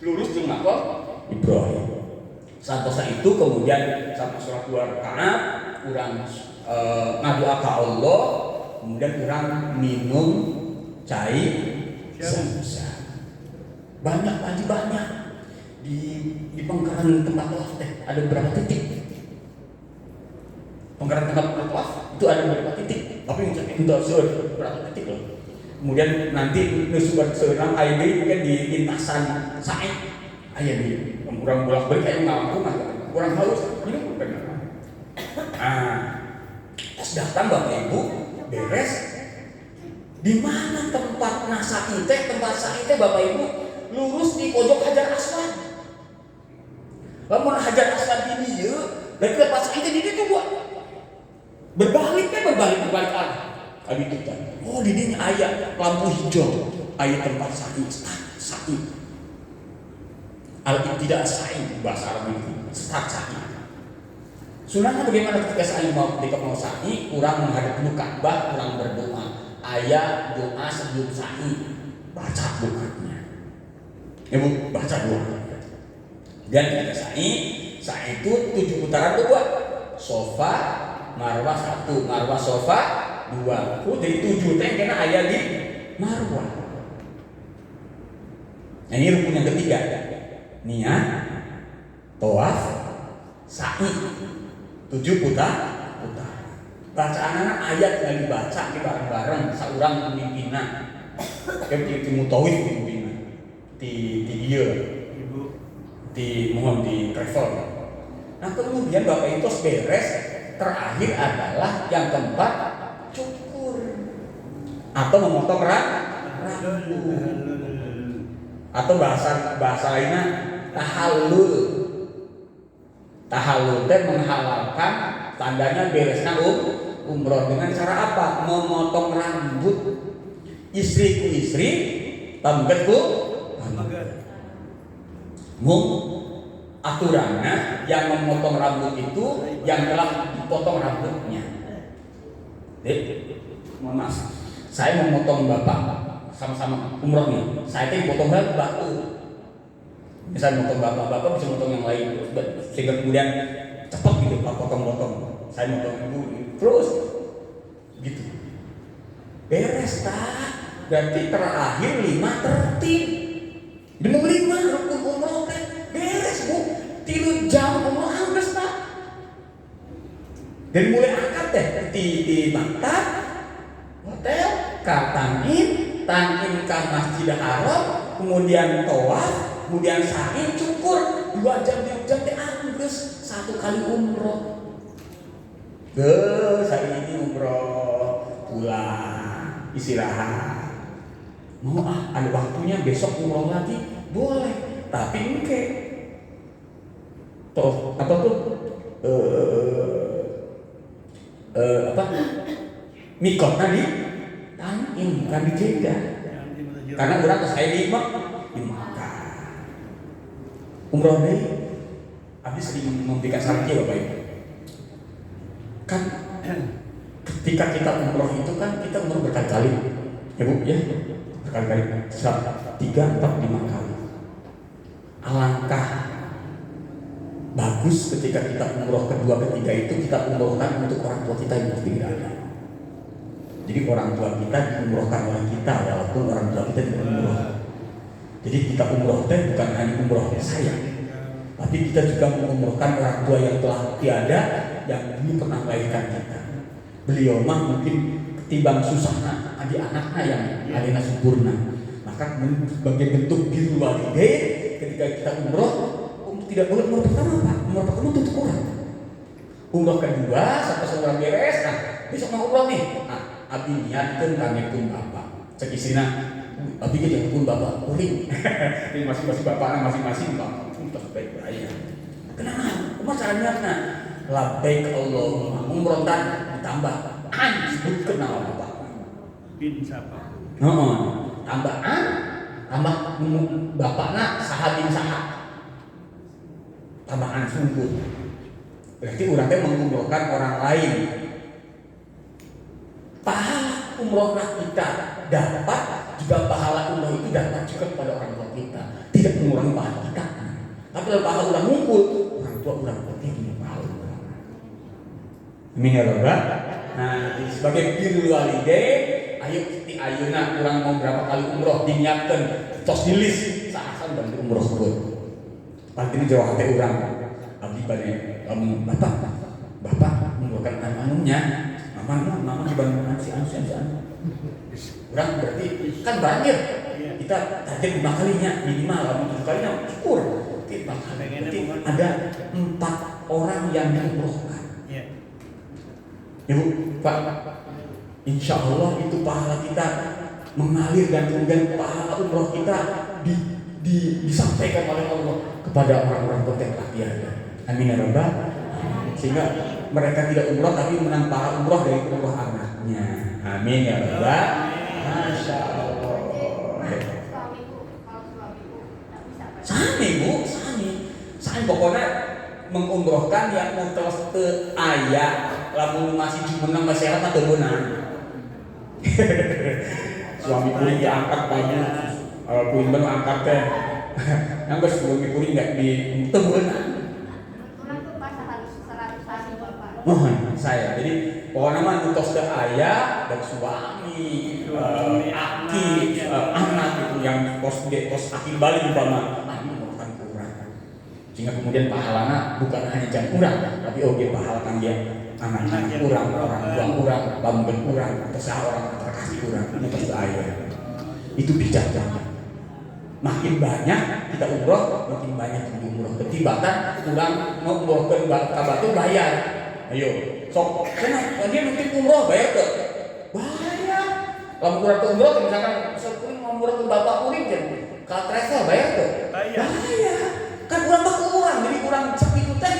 Lurus jeung makom Ibrahim. Santosa itu kemudian sampai sholat 2 rakaat, urang ngadoa ka Allah, kemudian urang minum cai Zam-zam. Banyak di pengkaran tempat tawaf teh ada berapa titik? Pengkaran tempat tawaf itu ada berapa titik? Tapi untuk berapa titik loh. Kemudian nanti nusubat seorang ayat mungkin di lintasan sa'i ayat di kurang bolak-balik kayak ngaku kurang halus ini bukan. Pas datang Bapak Ibu beres di mana tempat sa'i teh Bapak Ibu lurus di pojok Hajar Aswad. Lamun Hajar Aswad ini ya, dan tempat sa'i teh di situ buat berbalik arah. Gitu kan. Oh, di sini ayat lampu hijau, ayat tempat sa'i. Tidak sa'i bahasa Arab itu, start sa'i. Sunahnya bagaimana ketika sa'i mau sa'i, kurang menghadap Ka'bah, kurang berdoa. Ayat doa sebelum sa'i, baca doanya. Ya Bu, baca doa. Dan ketika sa'i itu 7 putaran tuh buat sofa, marwah 1, marwah sofa 2. Jadi 7 teh kena aya di marwah. Nah, ini rukun yang ketiga. Niat, tawaf, sa'i. 7 putaran. Bacaan anak ayat yang dibaca di bareng-bareng saurang pemimpinna. Kayak di mutawif pemimpinna. Di dia. Mohon di travel. Nah, kemudian Bapak itu beres. Terakhir adalah yang keempat cukur atau memotong rambut atau bahasa lainnya tahallul. Tahallul teh menghalalkan tandanya beresnya umroh dengan cara apa? Memotong rambut. Istri ku istri, tamget ku aturannya yang memotong rambut itu yang telah dipotong rambutnya. Mohon maaf, saya memotong bapak sama-sama umroh nih. Saya itu potong batu. Misal motong bapak bisa motong yang lain, sehingga kemudian cepat gitu potong-potong. Saya motong ibu terus gitu. Beres tak? Berarti terakhir 5 tertib. Belum 5 rukun umroh teh beres Bu. 3 jam umroh habis tak? Dan mulai akad teh di Maktab, hotel, ka Tan'im ka Masjidil Haram, kemudian tawaf, kemudian sa'i, cukur 2 jam 3 jam teh geus 1 kali umroh. Geus hari ini umroh, pulang, istirahat. Mau ada waktunya besok umroh lagi, boleh. Tapi engke. Toh, apa tuh? Mikot tadi Tan'im bukan di Jeddah. Karena orang ke saya di Makkah. Umroh deui abdi sering memberikan saran Bapak Ibu. Kan ketika kita umroh itu kan kita umroh berkali-kali. Ya Bu, ya. Berkali-kali. 3, 4, 5 kali. Alangkah bagus ketika kita umroh kedua ketiga itu kita umrohkan untuk orang tua kita yang tidak ada. Jadi orang tua kita diumrohkan oleh kita walaupun orang tua kita tidak umroh. Jadi kita umroh teh bukan hanya umroh saya, tapi kita juga mengumrohkan orang tua yang telah tiada yang dulu pernah melahirkan kita. Beliau mah mungkin ketimbang susahna adi anaknya yang alina sempurna. Maka sebagai bentuk birrul walidain ketika kita umroh tidak boleh umroh pertama Pak. Umroh pertama untuk kurang. Umroh kedua sampai semua beres, nah besok mau umroh nih. Nah, abdi niatkeun kangeun bapak. Cek isina, abdi ge jeung bapak kuring. Ini masing-masing bapakna masing-masing Pak. Untuk baik raya. Kenapa? Kumaha cara niatna? Labbaik Allahumma. Umroh tan ditambah an disebutkeun nama bapak. Bin siapa? Heeh. Tambah an, tambah bapakna saha bin saha. Tambahan sungguh. Berarti orang teh mengumrohkan orang lain. Pahala umroh kita dapat, juga pahala umroh itu dapat juga kepada orang tua kita. Tidak mengurangi pahala kita. Tapi kalau pahala udah ngumpul, orang tua orang penting pahala. Amin ya Rabbal. Nah, sebagai birrul walidain, ayo ti ayeuna urang mau berapa kali umroh diniatkeun, tos dilis saasan bantu umroh sebut. Pantini jauh hati orang abdi bade bapak mengeluarkan anunya mama di Bandung si anu orang berarti kan banyak kita target 5 kalinya minimal 7 kalinya syukur berarti ada 4 orang yang diumrohkan ya Bu Pak, insya Allah itu pahala kita mengalir dan kemudian pahala umroh kita disampaikan oleh Allah kepada orang-orang bertekad tiada. Amin ya Rabbal. Sehingga mereka tidak umroh tapi menang pahala umroh dari umroh anaknya. Amin ya Rabbal. Masya Allah. Sani Bu, sani pokoknya mengumrohkan yang mutos teu aya lamun masih menang masyarakat atau beunang. Suami kuring diangkat banyak. Kuring baru angkat teh, yang gak suami kuring nggak ditemukan. Orang tuh pas harus 100 hari Bapak. Mohon saya, jadi pokoknya mah nutos ke ayah dan suami, aki, anak itu yang pos akhir balik umpama, ini bukan kurang. Sehingga kemudian pahalana bukan hanya jam kurang, tapi oke pahala kan dia anak-anak kurang, orang tua kurang, bangga kurang, atau orang terkasih kurang, nutos ke ayah. Itu bijaknya. Makin banyak kita umroh, makin banyak yang diumroh. Ketimbang kurang mau umrohkeun ka Batu bayar. Ayo, sok cenah dia mungkin umroh bayar ke? Bayar. Lamun kurang ke umroh misalkan sok kuring mau umroh ke bapak kuring kan ka travel bayar ke? Bayar. Kan kurang bak kurang, jadi kurang cek itu teh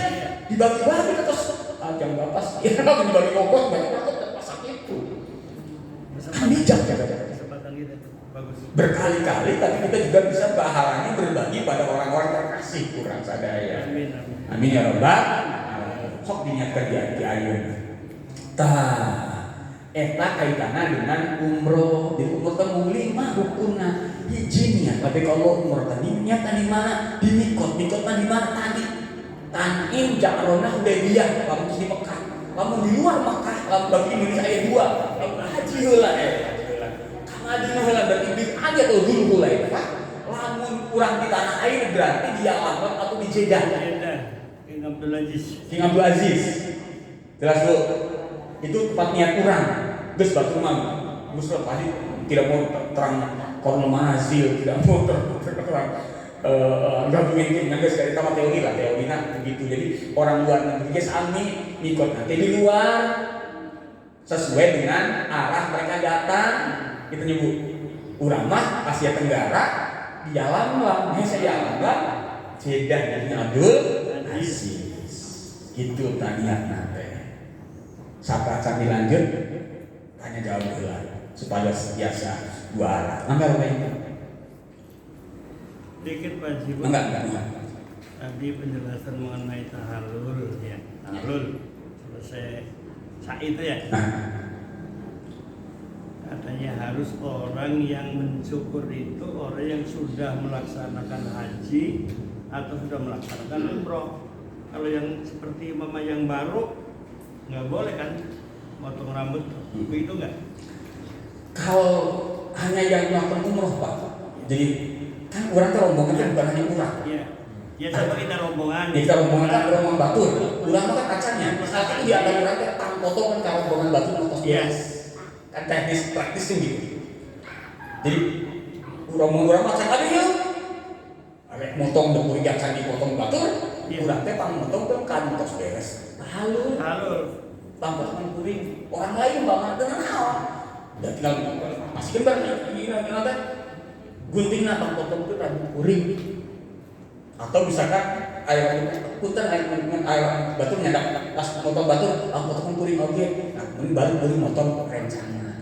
dibagi-bagi terus jam bapak ya dibagi ongkos banyak banget pas itu. Kan bijak ya. Berkali-kali tapi kita juga bisa pahalanya berbagi pada orang-orang terkasih kurang sadaya. Amin ya Rabbal. Sok diniatkan di ayeuna. Eta kaitanna dengan umroh. Di umroh teh mung 5 rukunna. Hiji niat tapi kalau umroh tadi niatna di mana? Di mikot. Mikotna di mana tadi? Tan'im Ja'rona Hudaybiyah. Lamun di Mekah. Lamun di luar Mekah, lamun bagi Indonesia aya 2. Lamun haji heula Madinah heula berarti di aja tuh dulu mulai Pak. Lamun kurang di tanah air berarti di Yaman atau di Jeddah. King Abdul Aziz. Jelas Bu. Itu tempat niat kurang. Geus batu mah. Gus pasti tidak mau terang Kornel Mazil tidak motor nggak mungkin nggak sekali sama teori lah begitu. Jadi orang luar negeri sami ikut nanti di luar sesuai dengan arah mereka datang. Kita nyebut urang mah Asia Tenggara di jalan lah, saya jalan lah Jeddah jadi Abdul Aziz gitu tanya nanti. Saat dilanjut tanya jawab lah supaya biasa dua arah. Enggak apa itu? Dikit Pak Haji. Enggak. Tadi penjelasan mengenai tahallul ya. Tahallul selesai saat itu ya. Katanya harus orang yang mensyukur itu orang yang sudah melaksanakan haji atau sudah melaksanakan umroh. Kalau yang seperti mama yang baru nggak boleh kan potong rambut, begitu nggak? Kalau hanya yang melakukan umroh Pak, jadi kan orang itu rombongan kan bukan hanya umrah. Iya. Ya sama kita rombongan. Kita rombongan kan rombongan batur. Urang kan acaranya. Saat itu di antara orang itu tang potong kan kalau rombongan batur motos. Yes. Kan teknis praktis tuh gitu. Jadi rombongan acan ada yuk. Arek motong dapur acan dipotong batur. Urang teh tang motong kan motos beres. Halul. Tambahan kuring. Orang lain banget dengan hal. Dan tinggal masih kembar ini nanti guntingnya tang potong itu rambut kuring. Atau misalkan air punten air batu nyadak pas potong batu potong kuring oke. Nah kemudian baru kuring motong rencana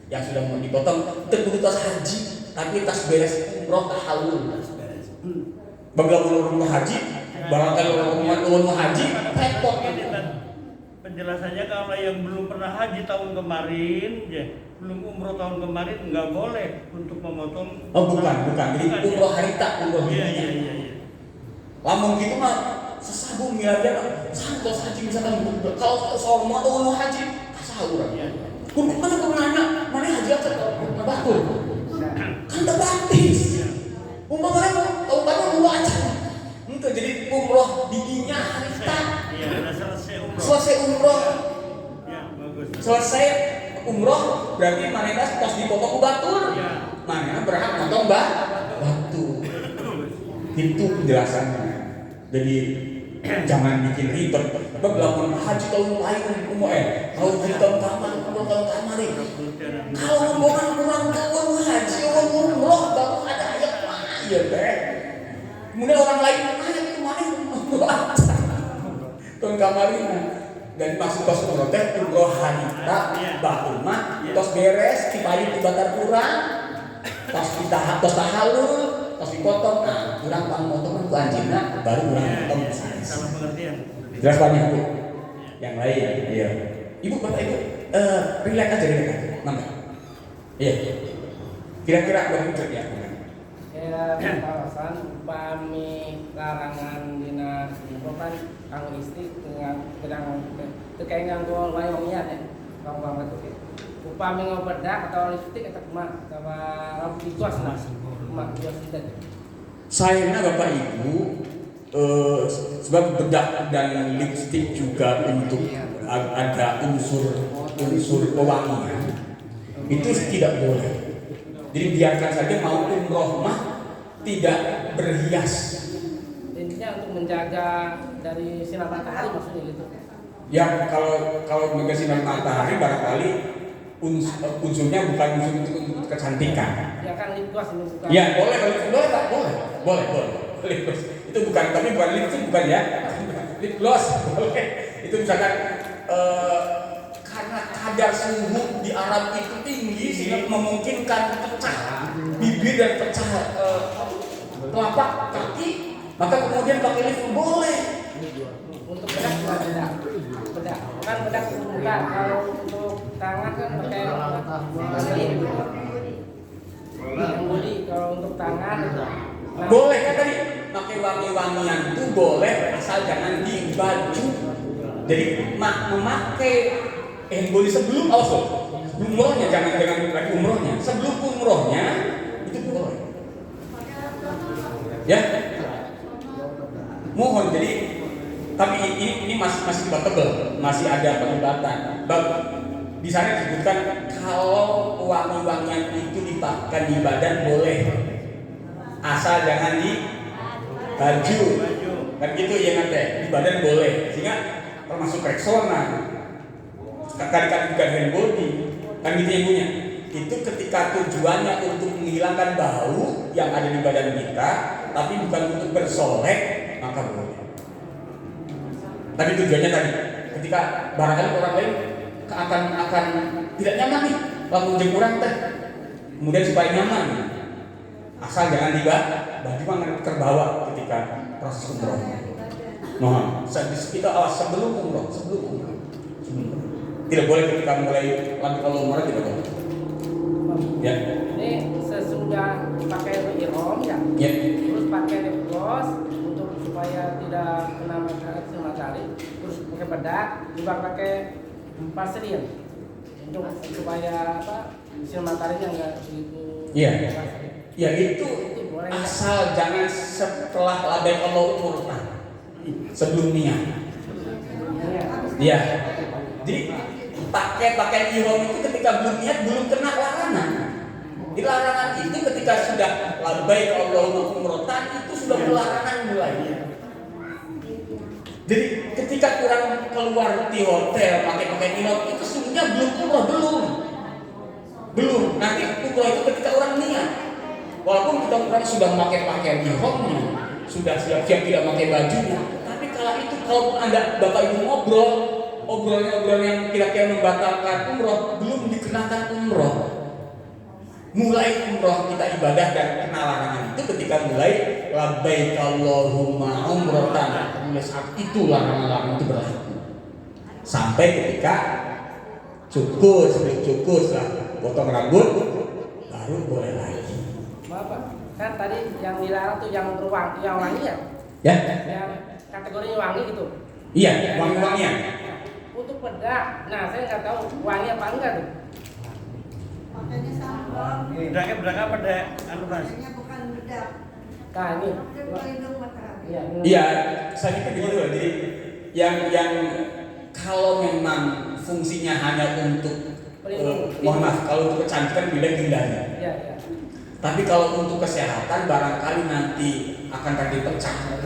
yang sudah mau dipotong itu tas haji tapi tas beres umroh tahallul. Bangga ulun haji barangkali ulun haji repot. Penjelasannya kalau yang belum pernah haji tahun kemarin ya belum umroh tahun kemarin nggak boleh untuk memotong. Bukan jadi umroh harita umroh. Iya. Lamun gitu mah sesabung miliar santos haji misalkan kalau soal mau haji sahur ya. Kun mana kau nanya mana haji aja kalau batur kan terbaptis. Umpamanya tahu mau aja. Itu jadi umroh didinya harita. Iya udah selesai umroh. Selesai umroh. Ya bagus. Selesai umroh berarti mana pas dipotong batur. Iya. Mana berhak motong batu. Itu penjelasannya. Jadi jangan bikin ribet. Belakang haji tahun lain tahun haji tahun kamari. Kalau rombongan kurang tahun haji orang umroh baru ada ayat ya deh. Kemudian orang lain ayat itu mana tahun kamari dan masuk ke umroh teh umroh hanita batu mah tos beres dipayu di batar kurang tos tahallul pas dipotong, kurang pang-potongan ku anjingna, baru kurang potong salah pengertian. Jelas banyak Bu. Yang lain, iya. Ibu, Bapak Ibu, relax aja relax. Nambah. Iya. Kira-kira berapa ya? Ya, alasan upami larangan dina kan kanggo istri dengan terkait nganggo wayongnya ya. Kang banget tuh. Upami ngobedak atau lipstik atau kumaha sama rambut gos lah. Sayangnya Bapak Ibu sebab bedak dan lipstik juga untuk ada unsur pewangian itu tidak boleh. Jadi biarkan saja mau umroh mah tidak berhias. Intinya untuk menjaga dari sinar matahari maksudnya gitu. Ya kalau menjaga sinar matahari barangkali unsurnya bukan unsur untuk kecantikan. Ya kan lip gloss ini bukan. Ya boleh Pak, boleh. Lip gloss itu bukan, tapi bukan lipstick bukan ya. Lip gloss boleh. Itu misalkan karena kadar suhu di Arab itu tinggi sehingga memungkinkan pecah bibir dan pecah telapak kaki, maka kemudian pakai lip boleh. Untuk bedak kan bedak muka, kalau untuk tangan kan pakai yang body. Kalau untuk tangan boleh kan tadi pakai wangi-wangian itu boleh asal jangan di baju. Jadi memakai body sebelum umrohnya jangan lagi umrohnya, sebelum umrohnya itu boleh. Ya, mohon jadi. Tapi ini masih debatable, masih ada perdebatan. di sana disebutkan kalau wangi-wangian itu dipakai di badan boleh, asal jangan di baju. Kan gitu ya nanti di badan boleh, sehingga termasuk Rexona, kali-kali juga hand body, kan gitu ibunya. Itu ketika tujuannya untuk menghilangkan bau yang ada di badan kita, tapi bukan untuk bersolek, maka boleh. Tapi tujuannya tadi, ketika barangkali orang lain akan tidak nyaman nih, langsung jeng kurang teh, kemudian supaya nyaman, asal jangan baju mangan terbawa ketika proses umroh. Mohon, kita awas sebelum umroh. Tidak boleh ketika mulai lanjut kalau umroh tidak boleh. Ya. Ini sesudah pakai ihram ya. Ya. Terus pakai lip gloss untuk supaya tidak kena matahari. Terus pakai bedak, juga pakai vaselin untuk supaya sinar mataharinya enggak begitu. Iya. Ya itu boleh, asal jangan setelah labbaik Allahu umrah. Sebelum niat. Iya. Jadi pakai ihram itu ketika belum niat belum kena larangan. Di larangan itu ketika sudah labbaik Allahu umrah itu sudah larangan mulai. Jadi ketika kurang keluar di hotel pakai ihram itu sesungguhnya belum umrah belum. Nanti umrah itu ketika orang niat. Walaupun kita orang sudah memakai pakaian ihramnya, sudah siap-siap tidak pakai bajunya, tapi kalau Anda Bapak Ibu obrolan yang kira-kira membatalkan umroh belum dikenakan umroh. Mulai umroh kita ibadah dan kena larangan itu ketika mulai labbaik Allahumma umratan. Mulai saat itu larangan-larangan itu berlaku. Sampai ketika cukur lah, potong rambut baru boleh lagi. Bapak, kan tadi yang dilarang tuh yang wangi ya? Ya? Yang kategorinya wangi gitu. Iya, wangi-wangian. Untuk bedak, nah saya nggak tahu wangi apa enggak tuh. Makanya sabun. Bedak apa deh? Anu Mas. Makanya bukan bedak. Nah ini. Dia pelindung matahari. Iya. Iya, saya pikir begitu loh. Jadi yang kalau memang fungsinya hanya untuk mohon maaf, kalau untuk kecantikan bila hindari. Iya. Tapi kalau untuk kesehatan barangkali nanti akan terjadi pecah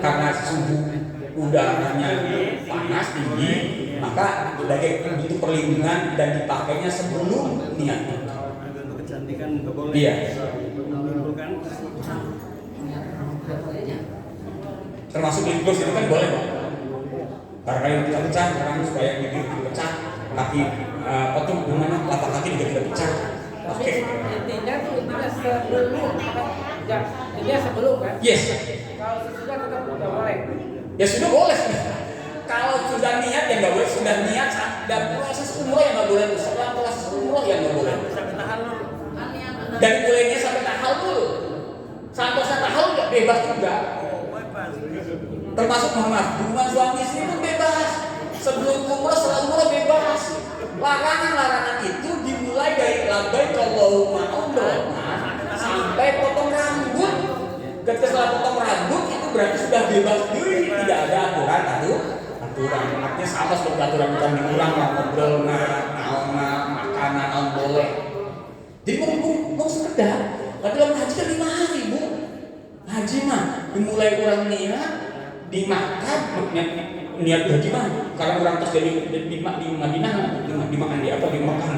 karena suhu udaranya panas tinggi, maka sebagai bentuk perlindungan dan dipakainya sebelum niat. Untuk kecantikan nggak boleh. Iya. Menimbulkan Termasuk lip gloss itu kan boleh, Pak. Barangkali tidak pecah, karena supaya bibir pecah, kaki telapak kaki juga tidak pecah. Tapi intinya sebelum kan? Yes. Kalau sesudah tetap nggak boleh. Ya sudah boleh. Kalau sudah niat ya nggak boleh. Sudah niat dan proses umroh yang nggak boleh. Setelah proses umroh yang nggak boleh. sampai tahallul. Dan bolehnya sampai tahallul. Sampai tahallul nggak bebas juga. Termasuk hubungan suami istri pun bebas. Sebelum umroh, setelah umroh bebas. Larangan-larangan itu dimulai dari labbaik Allahumma umrah sampai potong rambut. Ketika setelah potong rambut itu berarti sudah bebas diri, tidak ada aturan. Artinya sama seperti aturan bukan diulang, ngobrol, makanan, boleh. Jadi mau sekedar, tapi dalam haji kan 5 hari Bu. Haji mah dimulai orang niat di Makkah, niat haji mah karena orang terus di Madinah, di Makkah.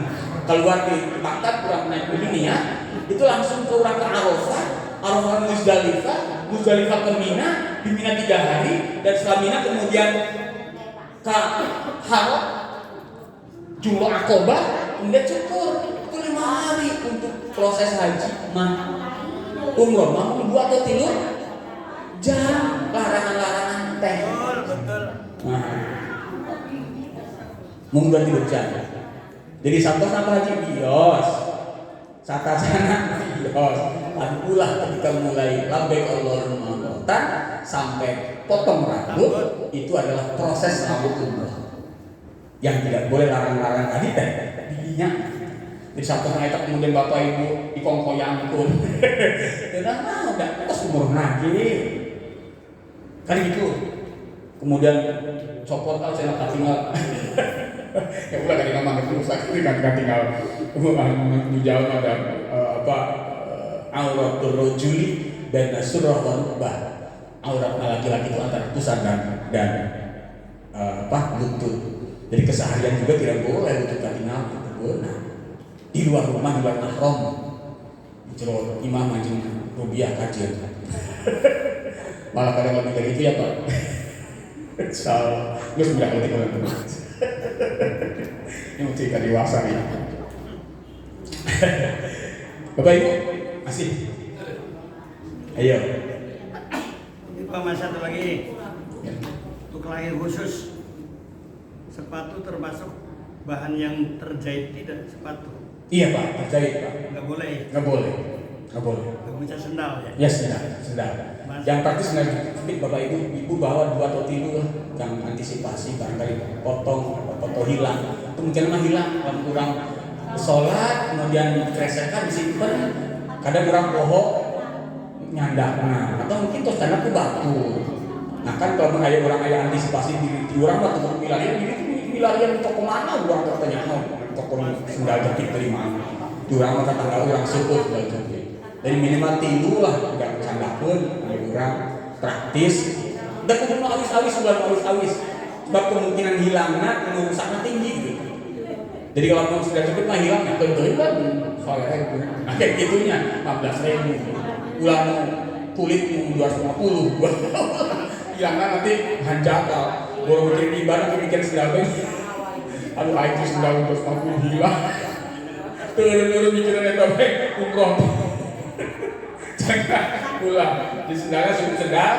Keluar di Makkah orang naik dulu niat, itu langsung ke orang ke Arafah Muzdalifah ke Mina, di Mina 3 hari, dan setelah Mina kemudian ke Haram, Jumrah Aqobah, kemudian cukur. Itu 5 hari untuk proses haji. Umroh mau 2 atau 3 jam, larangan-larangan teh. Betul. Mungkin 3 jam. Jadi Sabtu apa haji bios, sana bios. Lakulah ketika mulai labbaik Allahumma umrah sampai potong rambut itu adalah proses rambut umrah. Yang tidak boleh larang-larang tadi teh didinya. Jadi Sabtu itu kemudian Bapak Ibu dikongkoyangkun. Dan udah terus umroh lagi. Kan gitu. Kemudian copot saya tinggal. Ya ulah dari nama rusak itu kan tinggal di jalan ada auratul rajuli dan surah wal rukbah. Aurat laki-laki itu antara pusat dan lutut. Jadi keseharian juga tidak boleh lutut katingal benar. Di luar rumah, di luar mahram. Jero imam anjing rubiah kajian. Malah kadang lebih dari itu ya Pak. Insyaallah. Terus sudah ngerti teman-teman. Ini mesti kita dewasa nih. Bapak Ibu, masih. Ayo. Ini Pak, Mas, satu lagi. Untuk kelahi khusus, sepatu termasuk bahan yang terjahit tidak sepatu? Iya Pak, terjahit Pak. Nggak boleh. Nggak boleh. Nggak boleh. Nggak bisa sendal ya? Ya sendal. Yang praktis nggak Bapak Ibu bawa 2 atau 3 lah, yang antisipasi barangkali potong atau hilang. Itu mungkin mah hilang kalau kurang sholat, kemudian kresekan disimpan, kadang kurang pohon nyandakna atau mungkin terus karena aku batu. Nah kan kalau ada orang ayah antisipasi di orang waktu milarian ini milarian toko mana orang katanya toko sendal jepit dari mana? Orang mah tetangga orang suku sendal jepit. Dari minimal tilu lah, tidak canda pun, ada orang praktis. Dan kudu awis-awis, bukan awis-awis. Sebab kemungkinan hilangnya, merusaknya tinggi gitu. Jadi kalau sudah cepet mah hilang, ya tentu kan soalnya nah kayak gitunya 15.000. Ulang kulit 250, hilangnya nanti hanjakal. Gue bikin ibarat, gue bikin sendalnya. Aduh, itu sendal 250 hilang. Turun-turun bikinannya tapi umroh. Jangan pulang di sendalnya sudah sendal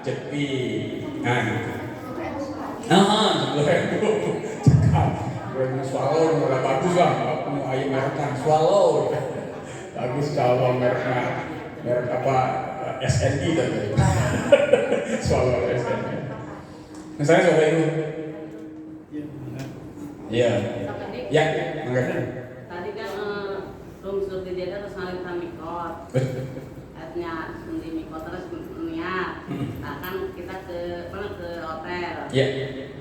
jepit. Nah, cakap. Swallow udah bagus lah. Punya ayam mereknya Swallow. Bagus kalau mereknya merek apa SNI tadi. Swallow SNI. Nah, saya coba itu. Iya. Ya, enggak. Tadi kan belum suruh dia terus ngalir mikot. Artinya di mikot terus niat. Nah kan kita ke hotel. Iya.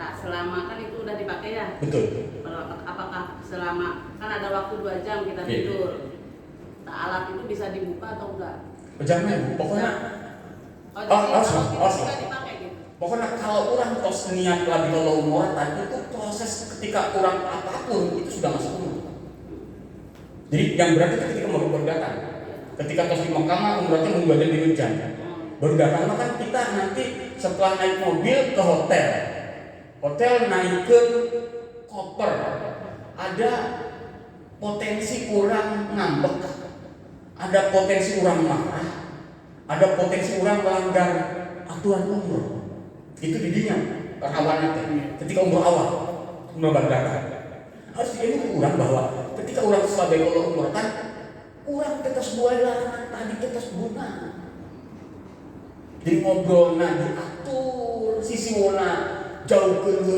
Nah selama kan itu udah dipakai ya. Betul. Apakah selama kan ada waktu 2 jam kita tidur. Nah, alat itu bisa dibuka atau enggak? Jangan, pokoknya. Bisa dipakai gitu. Pokoknya kalau orang tos niat lagi kalau umur tadi itu proses ketika orang apapun itu sudah masuk umur. Jadi yang berarti ketika baru datang, ketika tos di Mekah umurnya menunggu aja di hujan. Baru datang kan kita nanti setelah naik mobil ke hotel naikkan koper, ada potensi orang ngambek, ada potensi orang marah, ada potensi orang melanggar aturan umur. Itu didinya perawanannya ketika umur awal baru datang harus ini kurang bahwa ketika orang sebagai kalau umur kan orang tetes buah larangan tadi tetes bunga jadi ngobrol diatur sisi wona jauh ke